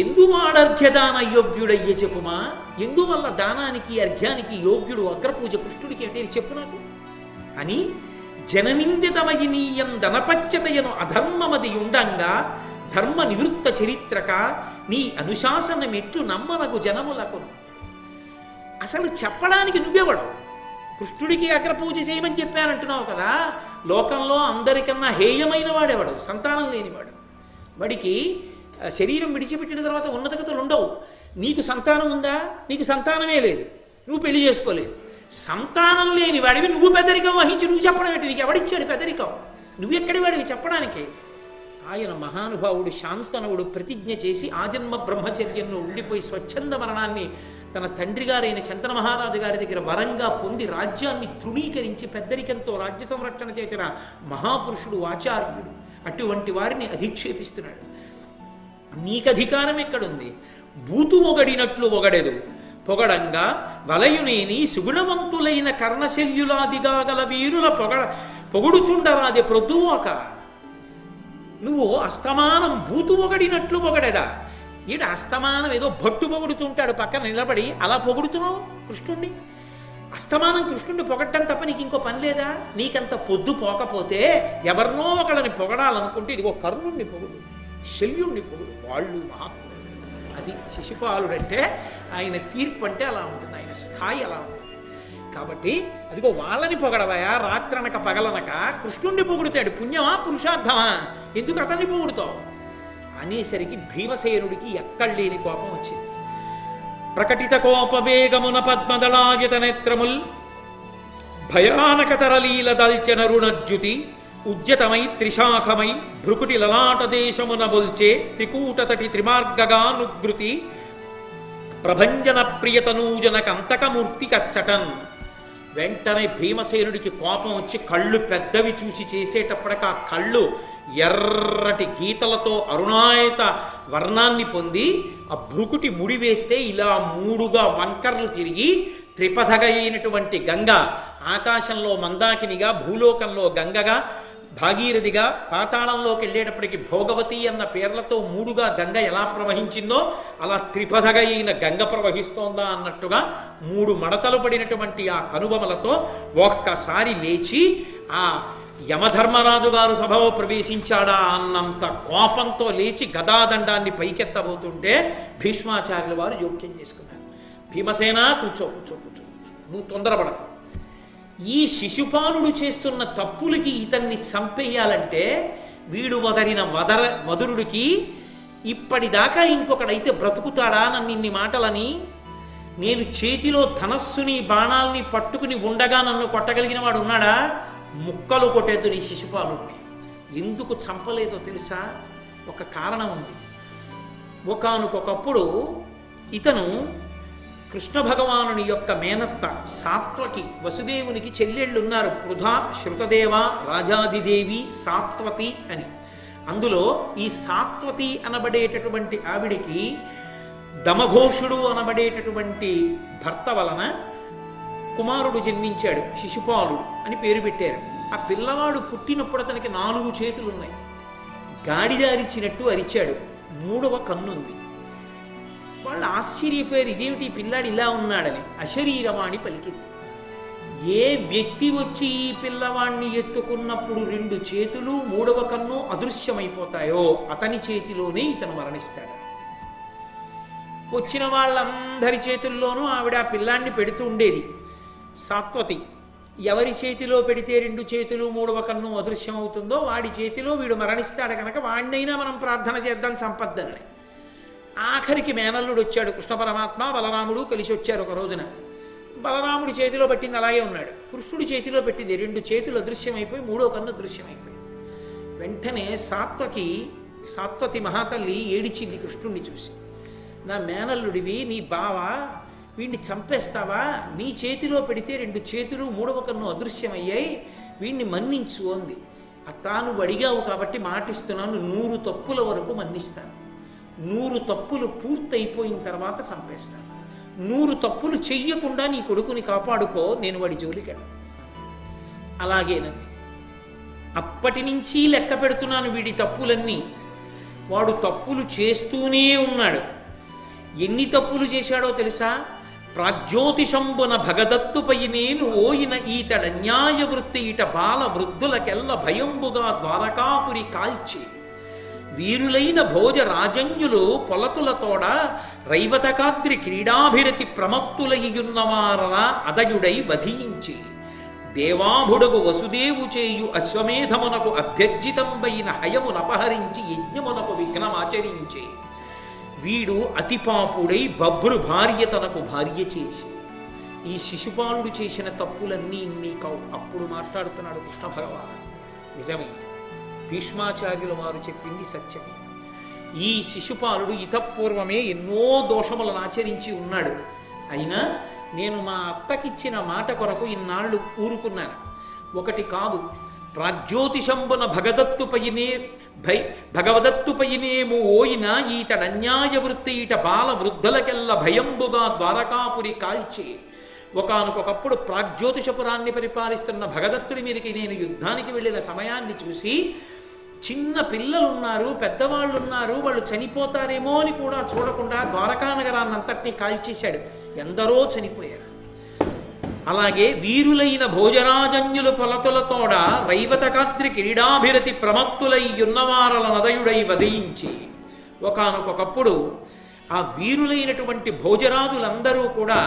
Speaker 1: ఎందువాడర్ఘ్యదాన యోగ్యుడయ్యే చెప్పుమా? ఎందువల్ల దానానికి అర్ఘ్యానికి యోగ్యుడు అగ్రపూజ కృష్ణుడికి అంటే చెప్పు నాకు అని. జననిందితమయనీయం ధనపచ్చతయను అధర్మమది ఉండంగా ధర్మ నివృత్త చరిత్రక నీ అనుశాసనమెట్లు నమ్మనకు జనములకు. అసలు చెప్పడానికి నువ్వెవడు? కృష్ణుడికి అగ్రపూజ చేయమని చెప్పానంటున్నావు కదా. లోకంలో అందరికన్నా హేయమైన వాడెవడు? సంతానం లేనివాడు. వాడికి శరీరం విడిచిపెట్టిన తర్వాత ఉన్నతగతులు ఉండవు. నీకు సంతానం ఉందా? నీకు సంతానమే లేదు, నువ్వు పెళ్లి చేసుకోలేదు. సంతానం లేని వాడివి నువ్వు పెద్దరికం వహించి నువ్వు చెప్పడం ఏంటి? నీకు ఎవడిచ్చాడు పెద్దరికం? నువ్వెక్కడి వాడివి చెప్పడానికి? ఆయన మహానుభావుడు శాంతనుడు ప్రతిజ్ఞ చేసి ఆజన్మ బ్రహ్మచర్యంలో ఉండిపోయి స్వచ్ఛంద మరణాన్ని తన తండ్రి గారైన శంతన మహారాజు గారి దగ్గర వరంగా పొంది రాజ్యాన్ని తృణీకరించి పెద్దరికంతో రాజ్య సంరక్షణ చేసిన మహాపురుషుడు ఆచార్యుడు. అటువంటి వారిని అధిక్షేపిస్తున్నాడు. నీకు అధికారం ఎక్కడుంది? బూతు ఒగడినట్లు ఒగడెదు పొగడంగా వలయునేని సుగుణవంతులైన కర్ణశల్యులాదిగా గల వీరుల పొగుడుచుండరాది ప్రొద్దువక. నువ్వు అస్తమానం బూతు ఒగడినట్లు పొగడేదా? ఈడ అస్తమానం ఏదో భట్టు పొగుడుతుంటాడు పక్కన నిలబడి, అలా పొగుడుతున్నావు కృష్ణుణ్ణి. అస్తమానం కృష్ణుణ్ణి పొగట్టం తప్ప నీకు ఇంకో పని లేదా? నీకంత పొద్దు పోకపోతే ఎవరినో ఒకళ్ళని పొగడాలనుకుంటే ఇదిగో కర్ణుణ్ణి పొగుడు, శల్యుణ్ణి పొగుడు, వాళ్ళు మహాత్ముడు. అది శిశుపాలుడంటే ఆయన తీర్పు అంటే అలా ఉంటుంది, ఆయన స్థాయి అలా ఉంటుంది. కాబట్టి అదిగో వాళ్ళని పొగడవయా, రాత్రనక పగలనక కృష్ణుణ్ణి పొగుడుతాడు. పుణ్యమా పురుషార్థమా? ఎందుకు అతన్ని పొగుడుతావు అనేసరికి భీమసేనుడికి ఎక్కడలేని కోపం వచ్చింది. ప్రకటిత కోపవేగమున పద్మదళాయత నేత్రముల్ భయానకతరలీల దల్చెన రుణజ్యుతి ఉజ్జతమై త్రిశాఖమై భృకుటి లలాట దేశమున బొల్చే త్రికూటతటి త్రిమార్గగానుగృతి ప్రభంజన ప్రియతనూజన కంతకమూర్తి కచ్చటన్. వెంటనే భీమసేనుడికి కోపం వచ్చి కళ్ళు పెద్దవి చూసి చేసేటప్పటికి ఆ కళ్ళు ఎర్రటి గీతలతో అరుణాయత వర్ణాన్ని పొంది ఆ భృకుటి ముడి వేస్తే ఇలా 3గా వంకర్లు తిరిగి త్రిపథగా అయినటువంటి గంగ ఆకాశంలో మందాకినిగా, భూలోకంలో గంగగా, భాగీరథిగా, పాతాళంలోకి వెళ్ళేటప్పటికి భోగవతి అన్న పేర్లతో 3గా గంగ ఎలా ప్రవహించిందో అలా త్రిపథగా అయిన గంగ ప్రవహిస్తోందా అన్నట్టుగా 3 మడతలు పడినటువంటి ఆ కనుబొమలతో ఒక్కసారి లేచి ఆ యమధర్మరాజు గారు సభలో ప్రవేశించాడా అన్నంత కోపంతో లేచి గదాదండాన్ని పైకెత్తబోతుంటే భీష్మాచార్యుల వారు జోక్యం చేసుకున్నారు. భీమసేన కూర్చో కూర్చో కూర్చో కూర్చో, నువ్వు తొందరపడకు. ఈ శిశుపాలుడు చేస్తున్న తప్పులకి ఇతన్ని చంపేయాలంటే వీడు వదరిన మధురుడికి ఇప్పటిదాకా ఇంకొకడైతే బ్రతుకుతాడా నన్ను ఇన్ని మాటలని? నేను చేతిలో ధనస్సుని బాణాల్ని పట్టుకుని ఉండగా నన్ను కొట్టగలిగిన వాడు ఉన్నాడా? ముక్కలు కొట్టేదు నీ శిశుపాలుడిని. ఎందుకు చంపలేదో తెలుసా? ఒక కారణం ఉంది. ఒకానొకప్పుడు ఇతను కృష్ణ భగవానుని యొక్క మేనత్త సాత్వకి, వసుదేవునికి చెల్లెళ్ళున్నారు, పృథ, శృతదేవ, రాజాదిదేవి, సాత్వతి అని. అందులో ఈ సాత్వతి అనబడేటటువంటి ఆవిడికి దమఘోషుడు అనబడేటటువంటి భర్త వలన కుమారుడు జన్మించాడు, శిశుపాలుడు అని పేరు పెట్టారు. ఆ పిల్లవాడు పుట్టినప్పుడు అతనికి 4 చేతులు ఉన్నాయి. గాడిద అరిచినట్టు అరిచాడు, 3వ కన్నుంది. వాళ్ళు ఆశ్చర్యపోయారు, ఇదేమిటి ఈ పిల్లాడు ఇలా ఉన్నాడని. అశరీరవాణి పలికింది. ఏ వ్యక్తి వచ్చి ఈ పిల్లవాడిని ఎత్తుకున్నప్పుడు 2 చేతులు 3వ కన్ను అదృశ్యమైపోతాయో అతని చేతిలోనే ఇతను మరణిస్తాడు. వచ్చిన వాళ్ళందరి చేతుల్లోనూ ఆవిడ ఆ పిల్లాన్ని పెడుతూ ఉండేది. సాత్వతి ఎవరి చేతిలో పెడితే 2 చేతులు 3వ కన్ను అదృశ్యం అవుతుందో వాడి చేతిలో వీడు మరణిస్తాడు కనుక వాడినైనా మనం ప్రార్థన చేద్దాం సంపద్దని. ఆఖరికి మేనల్లుడు వచ్చాడు. కృష్ణ పరమాత్మ బలరాముడు కలిసి వచ్చారు ఒక రోజున. బలరాముడి చేతిలో పెట్టింది అలాగే ఉన్నాడు, కృష్ణుడి చేతిలో పెట్టింది 2 చేతులు అదృశ్యమైపోయి 3వ కన్ను అదృశ్యమైపోయి. వెంటనే సాత్వతి మహాతల్లి ఏడిచింది కృష్ణుడిని చూసి. నా మేనల్లుడివి, నీ బావ, వీడిని చంపేస్తావా? నీ చేతిలో పెడితే 2 చేతులు 3వ కన్ను అదృశ్యమయ్యాయి, వీడిని మన్నించు అంది. తాను అడిగావు కాబట్టి మాటిస్తున్నాను, 100 తప్పుల వరకు మన్నిస్తాను. 100 తప్పులు పూర్తయిపోయిన తర్వాత చంపేస్తాను. 100 తప్పులు చెయ్యకుండా నీ కొడుకుని కాపాడుకో, నేను వాడి జోలికెళ్ళను. అలాగేనండి. అప్పటి నుంచి లెక్క పెడుతున్నాను వీడి తప్పులన్నీ. వాడు తప్పులు చేస్తూనే ఉన్నాడు. ఎన్ని తప్పులు చేశాడో తెలుసా? ప్రాగ్జ్యోతిషంబున భగదత్తుపై నేను ఓయిన ఈతడన్యాయ వృత్తి ఇట బాల వృద్ధులకెల్ల భయంబుగా ద్వారకాపురి కాల్చి వీరులైన భోజ రాజన్యులు పొలతులతోడ రైవతకాద్రి క్రీడాభిరతి ప్రమత్తులయ్యున్నవారల అదయుడై వధించి దేవాభుడగు వసుదేవు చేయు అశ్వమేధమునకు అభ్యర్జితంబైన హయమునపహరించి యజ్ఞమునకు విఘ్నమాచరించి వీడు అతిపాపుడై బభ్రు భార్య తనకు భార్య చేసి. ఈ శిశుపాలుడు చేసిన తప్పులన్నీ ఇన్ని కావు. అప్పుడు మాట్లాడుతున్నాడు కృష్ణ భగవాన్. నిజమే, భీష్మాచార్యుల వారు చెప్పింది సత్యమే. ఈ శిశుపాలుడు ఇతపూర్వమే ఎన్నో దోషములను ఆచరించి ఉన్నాడు. అయినా నేను మా అత్తకిచ్చిన మాట కొరకు ఇన్నాళ్ళు ఊరుకున్నాను. ఒకటి కాదు, ప్రాగ్జ్యోతిషంబున భగవదత్తుపైనేము ఓయిన ఈతడన్యాయ వృత్తి ఇట బాల వృద్ధులకెల్ల భయంబుగా ద్వారకాపురి కాల్చి. ఒకానొకప్పుడు ప్రాగ్జ్యోతిషపురాన్ని పరిపాలిస్తున్న భగదత్తుడి మీదకి నేను యుద్ధానికి వెళ్ళిన సమయాన్ని చూసి, చిన్న పిల్లలున్నారు, పెద్దవాళ్ళున్నారు, వాళ్ళు చనిపోతారేమో అని కూడా చూడకుండా ద్వారకా నగరాన్నంతటినీ కాల్చేశాడు. ఎందరో చనిపోయారు. అలాగే వీరులైన భోజరాజన్యులు పొలతులతోడ రైవతకాద్రి క్రీడాభిరతి ప్రమత్తులయ్యున్నవారల నదయుడై వధించి. ఒకానొకప్పుడు ఆ వీరులైనటువంటి భోజరాజులందరూ కూడా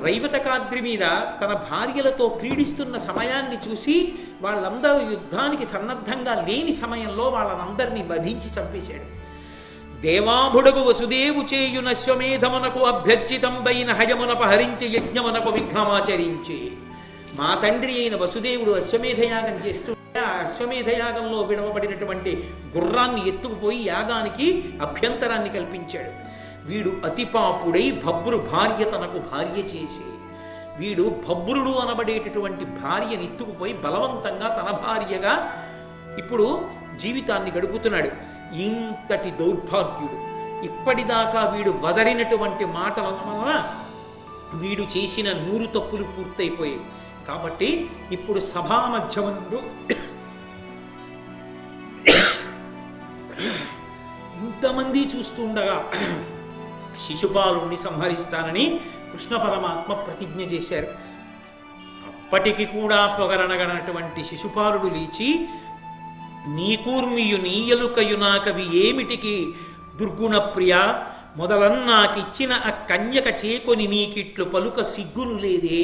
Speaker 1: రైవతకాద్రి మీద తన భార్యలతో క్రీడిస్తున్న సమయాన్ని చూసి వాళ్ళందరూ యుద్ధానికి సన్నద్ధంగా లేని సమయంలో వాళ్ళనందరినీ వధించి చంపేశాడు. దేవాభుడగు వసుదేవు చేయున అశ్వమేధమునకు అభ్యర్జితంబైన హయమునపహరించి యజ్ఞమునకు విఘ్నమాచరించి. మా తండ్రి అయిన వసుదేవుడు అశ్వమేధయాగం చేస్తుంటే ఆ అశ్వమేధయాగంలో విడవబడినటువంటి గుర్రాన్ని ఎత్తుకుపోయి యాగానికి అభ్యంతరాన్ని కల్పించాడు. వీడు అతిపాపుడై భబ్రు భార్య తనకు భార్య చేసి, వీడు భబ్రుడు అనబడేటటువంటి భార్యని ఎత్తుకుపోయి బలవంతంగా తన భార్యగా ఇప్పుడు జీవితాన్ని గడుపుతున్నాడు. ఇంతటి దౌర్భాగ్యుడు. ఇప్పటిదాకా వీడు వదరినటువంటి మాటల వలన వీడు చేసిన 100 తప్పులు పూర్తయిపోయాయి. కాబట్టి ఇప్పుడు సభా మధ్యమునందు ఇంతమంది చూస్తుండగా శిశుపాలుణ్ణి సంహరిస్తానని కృష్ణ పరమాత్మ ప్రతిజ్ఞ చేశారు. అప్పటికి కూడా పొగరనగనటువంటి శిశుపాలుడు లేచి, నీకూర్మియు నీయలుకయు నాకవి ఏమిటికి దుర్గుణ ప్రియ మొదలన్నాకిచ్చిన ఆ కన్యక చేకొని నీకిట్లు పలుక సిగ్గును లేదే.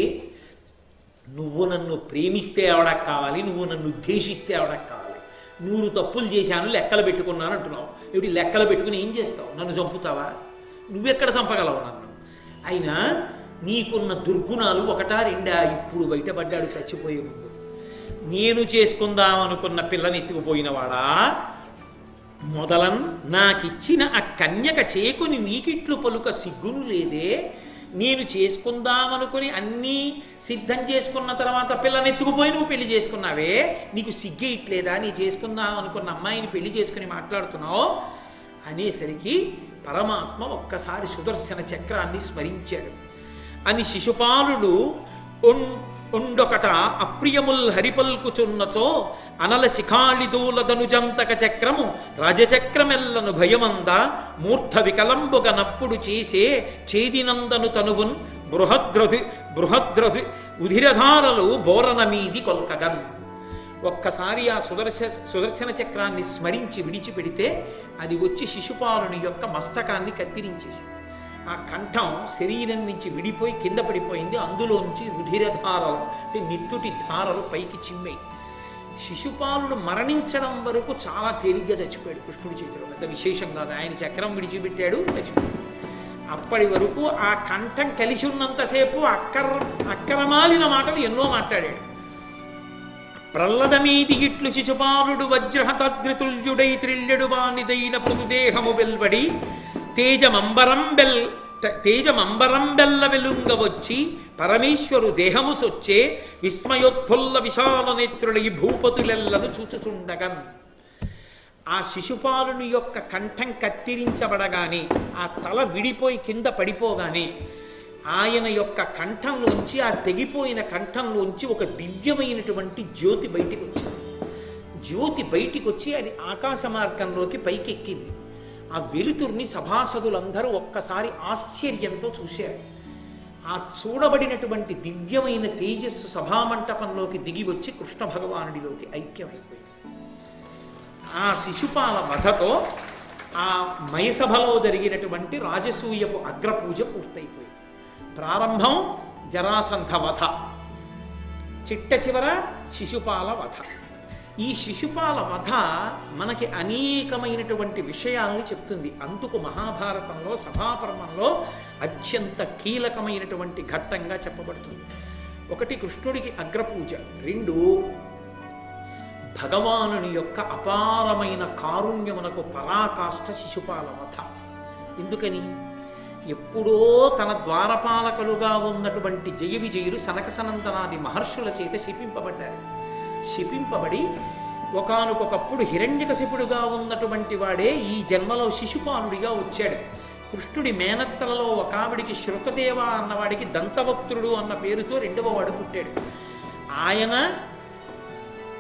Speaker 1: నువ్వు నన్ను ప్రేమిస్తే ఆవిడకు కావాలి, నువ్వు నన్ను ఉద్దేశిస్తే ఆవిడకు కావాలి. 100 తప్పులు చేశాను, లెక్కలు పెట్టుకున్నాను అంటున్నావు. ఇవి లెక్కలు పెట్టుకుని ఏం చేస్తావు? నన్ను చంపుతావా? నువ్వెక్కడ చంపగలవు నన్ను? అయినా నీకున్న దుర్గుణాలు 1, 2 ఇప్పుడు బయటపడ్డాడు చచ్చిపోయే ముందు. నేను చేసుకుందామనుకున్న పిల్లని ఎత్తుకుపోయినవాడా, మొదలన్ నాకిచ్చిన ఆ కన్యక చేకుని నీకిట్లు పలుక సిగ్గును లేదే. నేను చేసుకుందామనుకుని అన్నీ సిద్ధం చేసుకున్న తర్వాత పిల్లని ఎత్తుకుపోయి నువ్వు పెళ్లి చేసుకున్నావే, నీకు సిగ్గే ఇట్లేదా? నీ చేసుకుందామనుకున్న అమ్మాయిని పెళ్లి చేసుకుని మాట్లాడుతున్నావు అనేసరికి పరమాత్మ ఒక్కసారి సుదర్శన చక్రాన్ని స్మరించాడు. అని శిశుపాలుడు ఉండొకట అప్రియముల్ హరిపల్కుచున్నచో అనల శిఖాళిదూలదనుజంతక చక్రము రాజచక్రమెల్లను భయమంద మూర్ధ వికలంబుగ నప్పుడు చేసే చేదినందను తనువున్ బృహద్రధి ఉధిరధారలు బోరన మీది కొల్కగన్. ఒక్కసారి ఆ సుదర్శన చక్రాన్ని స్మరించి విడిచిపెడితే అది వచ్చి శిశుపాలుని యొక్క మస్తకాన్ని కత్తిరించేసి ఆ కంఠం శరీరం నుంచి విడిపోయి కింద పడిపోయింది. అందులోంచి రుధిరధారలు అంటే నిత్తుటి ధారలు పైకి చిమ్మాయి. శిశుపాలుడు మరణించడం వరకు చాలా తేలిగ్గా చచ్చిపోయాడు కృష్ణుడి చేతిలో. అంత విశేషంగా ఆయన చక్రం విడిచిపెట్టాడు, చచ్చిపోయాడు. అప్పటి వరకు ఆ కంఠం కలిసి ఉన్నంతసేపు అక్కరమాలిన మాటలు ఎన్నో మాట్లాడాడు. ప్రహ్లదమీది ఇట్లు శిశుపాలుడు వజ్రహతద్రితుల్యుడై త్రిల్యడు బానిదైన పృథుదేహము వెల్వడి తేజమంబరంబెల్ల వెలుంగ వచ్చి పరమేశ్వరు దేహము సొచ్చే విస్మయోత్ఫుల్ల విశాల నేత్రులై భూపతులెల్లను చూచుచుండగన్. ఆ శిశుపాలుని యొక్క కంఠం కత్తిరించబడగానే, ఆ తల విడిపోయి కింద పడిపోగానే ఆయన యొక్క కంఠంలోంచి, ఆ తెగిపోయిన కంఠంలోంచి ఒక దివ్యమైనటువంటి జ్యోతి బయటికి వచ్చింది. జ్యోతి బయటికి వచ్చి అది ఆకాశ మార్గంలోకి పైకెక్కింది. ఆ వెలుతుర్ని సభాసదులందరూ ఒక్కసారి ఆశ్చర్యంతో చూశారు. ఆ చూడబడినటువంటి దివ్యమైన తేజస్సు సభామంటపంలోకి దిగి వచ్చి కృష్ణ భగవానుడిలోకి ఐక్యమైపోయింది. ఆ శిశుపాల వధతో ఆ మయసభలో జరిగినటువంటి రాజసూయపు అగ్రపూజ పూర్తయిపోయింది. ప్రారంభం జరాసంధ వధ, చిట్ట చివర శిశుపాల వధ. ఈ శిశుపాల వధ మనకి అనేకమైనటువంటి విషయాల్ని చెప్తుంది. అందుకు మహాభారతంలో సభాపర్వంలో అత్యంత కీలకమైనటువంటి ఘట్టంగా చెప్పబడుతుంది. ఒకటి కృష్ణుడికి అగ్రపూజ, రెండు భగవానుని యొక్క అపారమైన కారుణ్యమునకు పరాకాష్ఠ శిశుపాల వధ. ఎందుకని? ఎప్పుడో తన ద్వారపాలకులుగా ఉన్నటువంటి జయ విజయులు సనక సనందనాది మహర్షుల చేత శపింపబడ్డారు. శపింపబడి ఒకానొకప్పుడు హిరణ్యకశిపుడుగా ఉన్నటువంటి వాడే ఈ జన్మలో శిశుపాలుడిగా వచ్చాడు. కృష్ణుడి మేనత్తలలో ఒకావిడికి శృతదేవ అన్నవాడికి దంతవక్తుడు అన్న పేరుతో రెండవ వాడు పుట్టాడు. ఆయన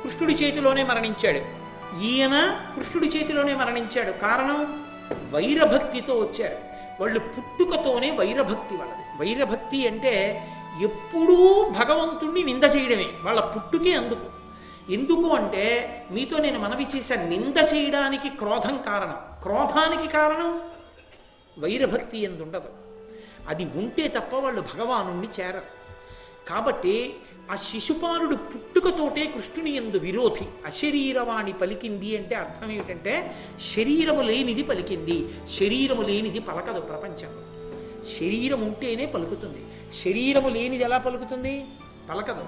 Speaker 1: కృష్ణుడి చేతిలోనే మరణించాడు. ఈయన కృష్ణుడి చేతిలోనే మరణించాడు. కారణం, వైరభక్తితో వచ్చారు వాళ్ళు. పుట్టుకతోనే వైరభక్తి వాళ్ళది. వైరభక్తి అంటే ఎప్పుడూ భగవంతుణ్ణి నింద చేయడమే వాళ్ళ పుట్టుకే. అందుకు ఎందుకు అంటే, మీతో నేను మనవి చేశాను, నింద చేయడానికి క్రోధం కారణం, క్రోధానికి కారణం వైరభక్తి ఎందుండదు. అది ఉంటే తప్ప వాళ్ళు భగవానుణ్ణి చేరరు. కాబట్టి ఆ శిశుపాలుడు పుట్టుకతోటే కృష్ణుని యందు విరోధి. అశరీరవాణి పలికింది అంటే అర్థం ఏమిటంటే, శరీరము లేనిది పలికింది. శరీరము లేనిది పలకదు ప్రపంచంలో. శరీరం ఉంటేనే పలుకుతుంది. శరీరము లేనిది ఎలా పలుకుతుంది? పలకదు.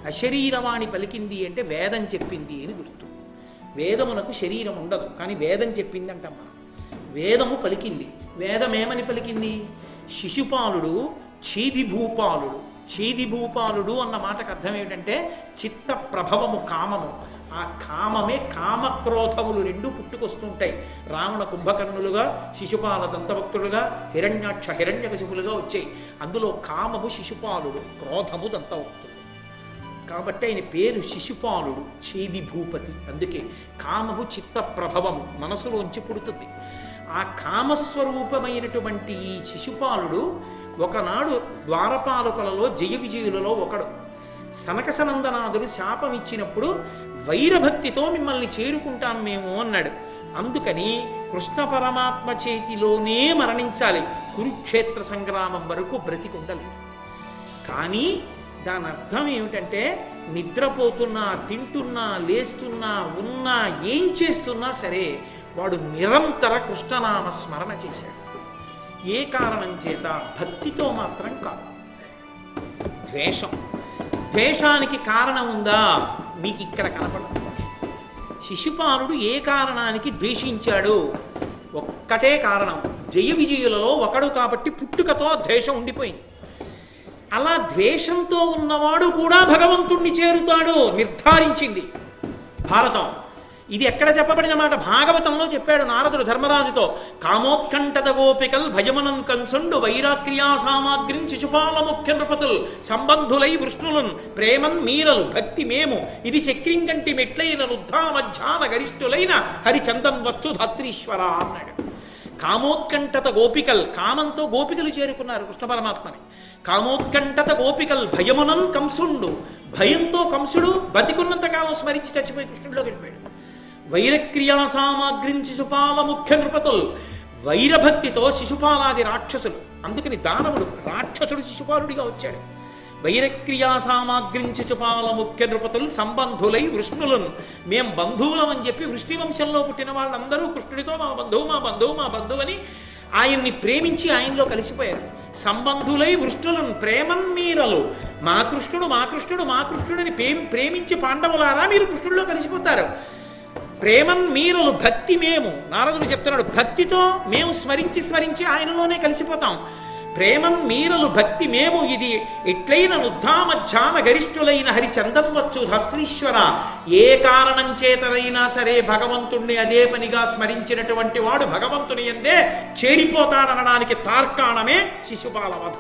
Speaker 1: అశరీరవాణి పలికింది అంటే వేదం చెప్పింది అని గుర్తు. వేదమునకు శరీరం ఉండదు, కానీ వేదం చెప్పింది అంటాం మనం. వేదము పలికింది. వేదమేమని పలికింది? శిశుపాలుడు ఛేదిభూపాలుడు. ఛేదిభూపాలుడు అన్న మాటకు అర్థం ఏమిటంటే చిత్త ప్రభవము, కామము. ఆ కామమే, కామక్రోధములు రెండు పుట్టుకొస్తుంటాయి. రావణ కుంభకర్ణులుగా, శిశుపాల దంతభక్తులుగా, హిరణ్యాక్ష హిరణ్యకశిపులుగా వచ్చాయి. అందులో కామము శిశుపాలుడు, క్రోధము దంతభక్తుడు. కాబట్టి ఆయన పేరు శిశుపాలుడు, ఛేదిభూపతి. అందుకే కామము చిత్త ప్రభవము, మనసులోంచి పుడుతుంది. ఆ కామస్వరూపమైనటువంటి ఈ శిశుపాలుడు ఒకనాడు ద్వారపాలకులలో జయ విజయులలో ఒకడు. సనక సనందనాథులు శాపం ఇచ్చినప్పుడు వైరభక్తితో మిమ్మల్ని చేరుకుంటాం మేము అన్నాడు. అందుకని కృష్ణ పరమాత్మ చేతిలోనే మరణించాలి. కురుక్షేత్ర సంగ్రామం వరకు బ్రతికుండలేదు. కానీ దాని అర్థం ఏమిటంటే, నిద్రపోతున్నా, తింటున్నా, లేస్తున్నా, ఉన్నా, ఏం చేస్తున్నా సరే వాడు నిరంతర కృష్ణనామ స్మరణ చేశాడు. ఏ కారణం చేత? భక్తితో మాత్రం కాదు. ద్వేషం. ద్వేషానికి కారణం ఉందా? మీకు ఇక్కడ కనపడదు. శిశుపాలుడు ఏ కారణానికి ద్వేషించాడు? ఒక్కటే కారణం, జయ విజయులలో ఒకడు కాబట్టి పుట్టుకతో ద్వేషం ఉండిపోయింది. అలా ద్వేషంతో ఉన్నవాడు కూడా భగవంతుణ్ణి చేరుతాడు నిర్ధారించింది భారతం. ఇది ఎక్కడ చెప్పబడిన మాట? భాగవతంలో చెప్పాడు నారదుడు ధర్మరాజుతో. కామోత్కంఠత గోపికల్ భయమనం కంసుండు వైరాక్రియా సామాగ్రిం శిశుపాల ముఖ్య నృపతుల్ సంబంధులై వృష్ణులున్ ప్రేమన్ మీరలు భక్తి మేము ఇది చక్రింకంటి మెట్లైన రుద్ధామధ్యాన గరిష్ఠులైన హరిచందన్ వచ్చు ధాత్రీశ్వర అన్నాడు. కామోత్కంఠత గోపికల్, కామంతో గోపికలు చేరుకున్నారు కృష్ణ పరమాత్మని. కామోత్కంఠత గోపికల్ భయమునం కంసుండు, భయంతో కంసుడు బతికున్నంత కాలం స్మరించి చచ్చిపోయి కృష్ణుడిలోకి వెళ్ళిపోయాడు. వైరక్రియా సామాగ్రిం శిశుపాల ముఖ్య నృపతుల్, వైరభక్తితో శిశుపాలాది రాక్షసులు, అందుకని దానవుడు రాక్షసుడు శిశుపాలుడిగా వచ్చాడు. వైరక్రియా సామాగ్రిం శిశుపాల ముఖ్య నృపతులు సంబంధులై వృష్ణులను, మేం బంధువులం అని చెప్పి వృష్ణి వంశంలో పుట్టిన వాళ్ళందరూ కృష్ణుడితో మా బంధువు మా బంధువు మా బంధువు అని ఆయన్ని ప్రేమించి ఆయనలో కలిసిపోయారు. సంబంధులై వృష్ణులను ప్రేమన్మీరలు, మా కృష్ణుడు మా కృష్ణుడు మా కృష్ణుడిని ప్రేమించి పాండవులారా మీరు కృష్ణుడిలో కలిసిపోతారు. ప్రేమన్మీరలు భక్తి మేము, నారదుడు చెప్తున్నాడు, భక్తితో మేము స్మరించి స్మరించి ఆయనలోనే కలిసిపోతాం. ప్రేమన్మీరలు భక్తి మేము ఇది ఎట్లైన నుద్ధామధ్యాన గరిష్ఠులైన హరిచందన్వచ్చు ధాత్రీశ్వర, ఏ కారణం చేతనైనా సరే భగవంతుణ్ణి అదే పనిగా స్మరించినటువంటి వాడు భగవంతుని యందే చేరిపోతాడనడానికి తార్కాణమే శిశుపాల వధ.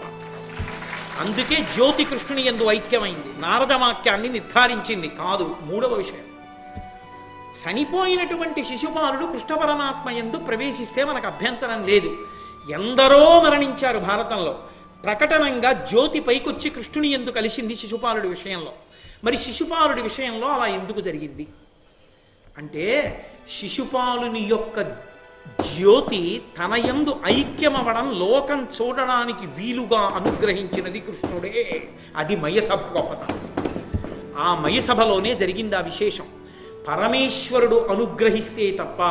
Speaker 1: అందుకే జ్యోతి కృష్ణుని యందు ఐక్యమైంది, నారదవాక్యాన్ని నిర్ధారించింది. కాదు, మూడవ విషయం, చనిపోయినటువంటి శిశుపాలుడు కృష్ణ పరమాత్మ యందు ప్రవేశిస్తే మనకు అభ్యంతరం లేదు. ఎందరో మరణించారు భారతంలో, ప్రకటనంగా జ్యోతి పైకొచ్చి కృష్ణుని యందు కలిసింది శిశుపాలుడి విషయంలో. మరి శిశుపాలుడి విషయంలో అలా ఎందుకు జరిగింది అంటే, శిశుపాలుని యొక్క జ్యోతి తన యందు ఐక్యమవడం లోకం చూడడానికి వీలుగా అనుగ్రహించినది కృష్ణుడే. అది మయసభ గొప్పతనం. ఆ మయసభలోనే జరిగింది ఆ విశేషం. పరమేశ్వరుడు అనుగ్రహిస్తే తప్ప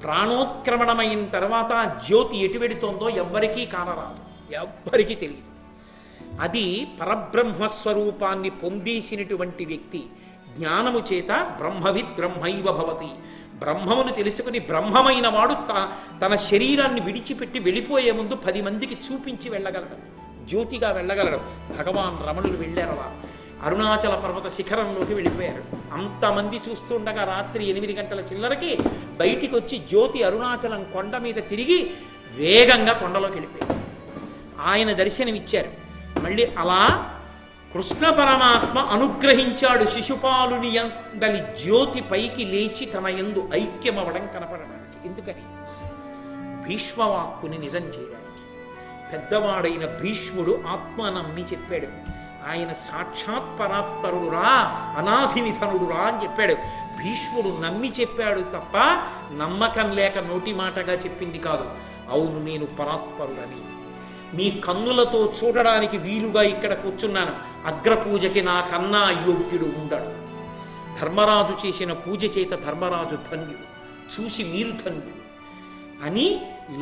Speaker 1: ప్రాణోత్క్రమణమైన తర్వాత జ్యోతి ఎటు వెడుతోందో ఎవ్వరికీ కానరాదు, ఎవ్వరికీ తెలియదు. అది పరబ్రహ్మస్వరూపాన్ని పొందేసినటువంటి వ్యక్తి జ్ఞానము చేత బ్రహ్మవిద్ బ్రహ్మైవ భవతి, బ్రహ్మమును తెలుసుకుని బ్రహ్మమైన వాడు తన శరీరాన్ని విడిచిపెట్టి వెళ్ళిపోయే ముందు 10 మందికి చూపించి వెళ్ళగలడు, జ్యోతిగా వెళ్ళగలడు. భగవాన్ రమణులు వెళ్ళారు, అలా అరుణాచల పర్వత శిఖరంలోకి వెళ్ళిపోయారు. అంతమంది చూస్తుండగా రాత్రి 8 గంటల చిల్లరకి బయటికి వచ్చి జ్యోతి అరుణాచలం కొండ మీద తిరిగి వేగంగా కొండలోకి వెళ్ళిపోయారు. ఆయన దర్శనమిచ్చారు. మళ్ళీ అలా కృష్ణ పరమాత్మ అనుగ్రహించాడు శిశుపాలుని యందలి జ్యోతి పైకి లేచి తన యందు ఐక్యమవడం కనపడడానికి. ఎందుకని? భీష్మవాక్కుని నిజం చేయడానికి. పెద్దవాడైన భీష్ముడు ఆత్మ నమ్మి చెప్పాడు, ఆయన సాక్షాత్ పరాత్పరుడురా అనాధి నిధనుడురా అని చెప్పాడు. భీష్ముడు నమ్మి చెప్పాడు తప్ప నమ్మకం లేక నోటి మాటగా చెప్పింది కాదు. అవును, నేను పరాత్పరుడని మీ కన్నులతో చూడడానికి వీలుగా ఇక్కడ కూర్చున్నాను. అగ్రపూజకి నాకన్నా యోగ్యుడు ఉండడు. ధర్మరాజు చేసిన పూజ చేత ధర్మరాజు ధన్యుడు, చూసి మీరు ధన్యుడు అని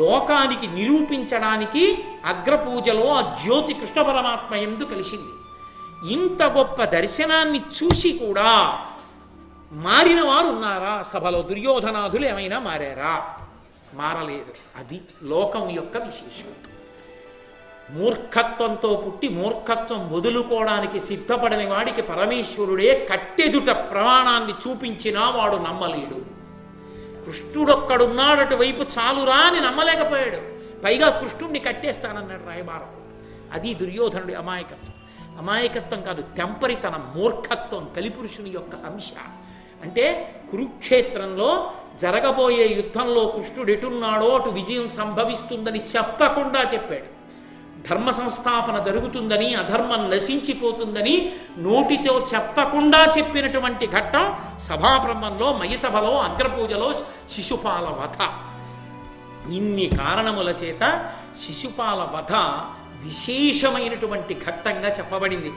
Speaker 1: లోకానికి నిరూపించడానికి అగ్రపూజలో ఆ జ్యోతి కృష్ణ పరమాత్మ యందు కలిసింది. ఇంత గొప్ప దర్శనాన్ని చూసి కూడా మారిన వారు ఉన్నారా సభలో? దుర్యోధనాదులు ఏమైనా మారారా? మారలేదు. అది లోకం యొక్క విశేషం. మూర్ఖత్వంతో పుట్టి మూర్ఖత్వం వదులుకోవడానికి సిద్ధపడని వాడికి పరమేశ్వరుడే కట్టెదుట ప్రమాణాన్ని చూపించినా వాడు నమ్మలేడు. కృష్ణుడొక్కడున్నాడటు వైపు చాలురా అని నమ్మలేకపోయాడు. పైగా కృష్ణుడిని కట్టేస్తానన్నాడు రాయబారం. అది దుర్యోధనుడి అమాయకత్వం. అమాయకత్వం కాదు, తెంపరితనం, మూర్ఖత్వం కలిపురుషుని యొక్క అంశ. అంటే కురుక్షేత్రంలో జరగబోయే యుద్ధంలో కృష్ణుడు ఎటున్నాడో అటు విజయం సంభవిస్తుందని చెప్పకుండా చెప్పాడు. ధర్మ సంస్థాపన జరుగుతుందని, అధర్మం నశించిపోతుందని నోటితో చెప్పకుండా చెప్పినటువంటి ఘట్టం సభాబ్రహ్మంలో, మయసభలో, అగ్రపూజలో శిశుపాల వధ. ఇన్ని కారణముల చేత శిశుపాల వధ విశేషమైనటువంటి ఘట్టంగా చెప్పబడింది.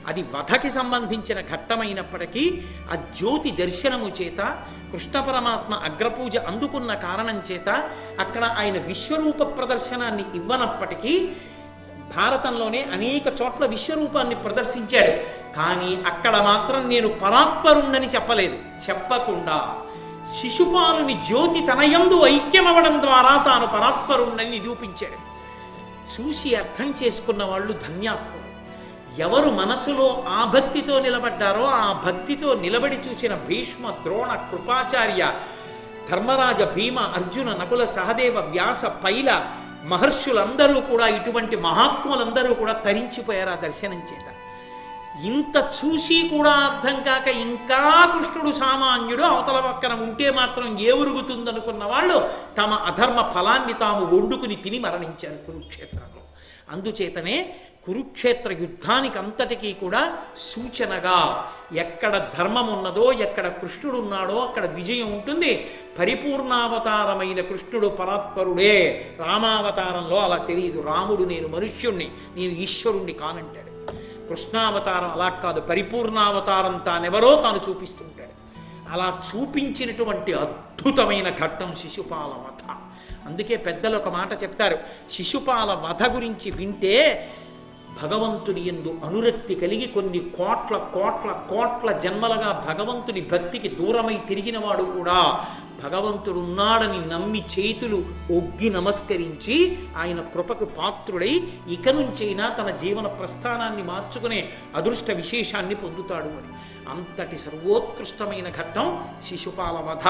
Speaker 1: అది వధకి సంబంధించిన ఘట్టమైనప్పటికీ ఆ జ్యోతి దర్శనము చేత కృష్ణ పరమాత్మ అగ్రపూజ అందుకున్న కారణం చేత అక్కడ ఆయన విశ్వరూప ప్రదర్శనాన్ని ఇవ్వనప్పటికీ భారతంలోనే అనేక చోట్ల విశ్వరూపాన్ని ప్రదర్శించాడు. కానీ అక్కడ మాత్రం నేను పరాత్పరుణ్ణని చెప్పలేదు. చెప్పకుండా శిశుపాలుని జ్యోతి తనయందు ఐక్యమవడం ద్వారా తాను పరాత్పరుణ్ణని నిరూపించాడు. చూసి అర్థం చేసుకున్న వాళ్ళు ధన్యాత్ములు. ఎవరు మనసులో ఆ భక్తితో నిలబడ్డారో ఆ భక్తితో నిలబడి చూసిన భీష్మ, ద్రోణ, కృపాచార్య, ధర్మరాజ, భీమ, అర్జున, నకుల, సహదేవ, వ్యాస, పైల మహర్షులందరూ కూడా, ఇటువంటి మహాత్ములందరూ కూడా తరించిపోయారు ఆ దర్శనం చేత. ఇంత చూసి కూడా అర్థం కాక ఇంకా కృష్ణుడు సామాన్యుడు అవతల పక్కన ఉంటే మాత్రం ఏ ఉరుగుతుందనుకున్న వాళ్ళు తమ అధర్మ ఫలాన్ని తాము వండుకుని తిని మరణించారు కురుక్షేత్రంలో. అందుచేతనే కురుక్షేత్ర యుద్ధానికి అంతటికీ కూడా సూచనగా ఎక్కడ ధర్మం ఉన్నదో, ఎక్కడ కృష్ణుడు ఉన్నాడో అక్కడ విజయం ఉంటుంది. పరిపూర్ణావతారమైన కృష్ణుడు పరాత్పరుడే. రామావతారంలో అలా తెలియదు. రాముడు నేను మనుష్యుణ్ణి, నేను ఈశ్వరుణ్ణి కానంటాడు. కృష్ణావతారం అలా కాదు, పరిపూర్ణావతారం తానెవరో తాను చూపిస్తుంటాడు. అలా చూపించినటువంటి అద్భుతమైన ఘట్టం శిశుపాల వధ. అందుకే పెద్దలు ఒక మాట చెప్తారు, శిశుపాల వధ గురించి వింటే భగవంతుని యందు అనురక్తి కలిగి కొన్ని కోట్ల కోట్ల కోట్ల జన్మలుగా భగవంతుని భక్తికి దూరమై తిరిగిన వాడు కూడా భగవంతుడున్నాడని నమ్మి చేతులు ఒగ్గి నమస్కరించి ఆయన కృపకు పాత్రుడై ఇక నుంచైనా తన జీవన ప్రస్థానాన్ని మార్చుకునే అదృష్ట విశేషాన్ని పొందుతాడు అని. అంతటి సర్వోత్కృష్టమైన ఘట్టం శిశుపాల వధ.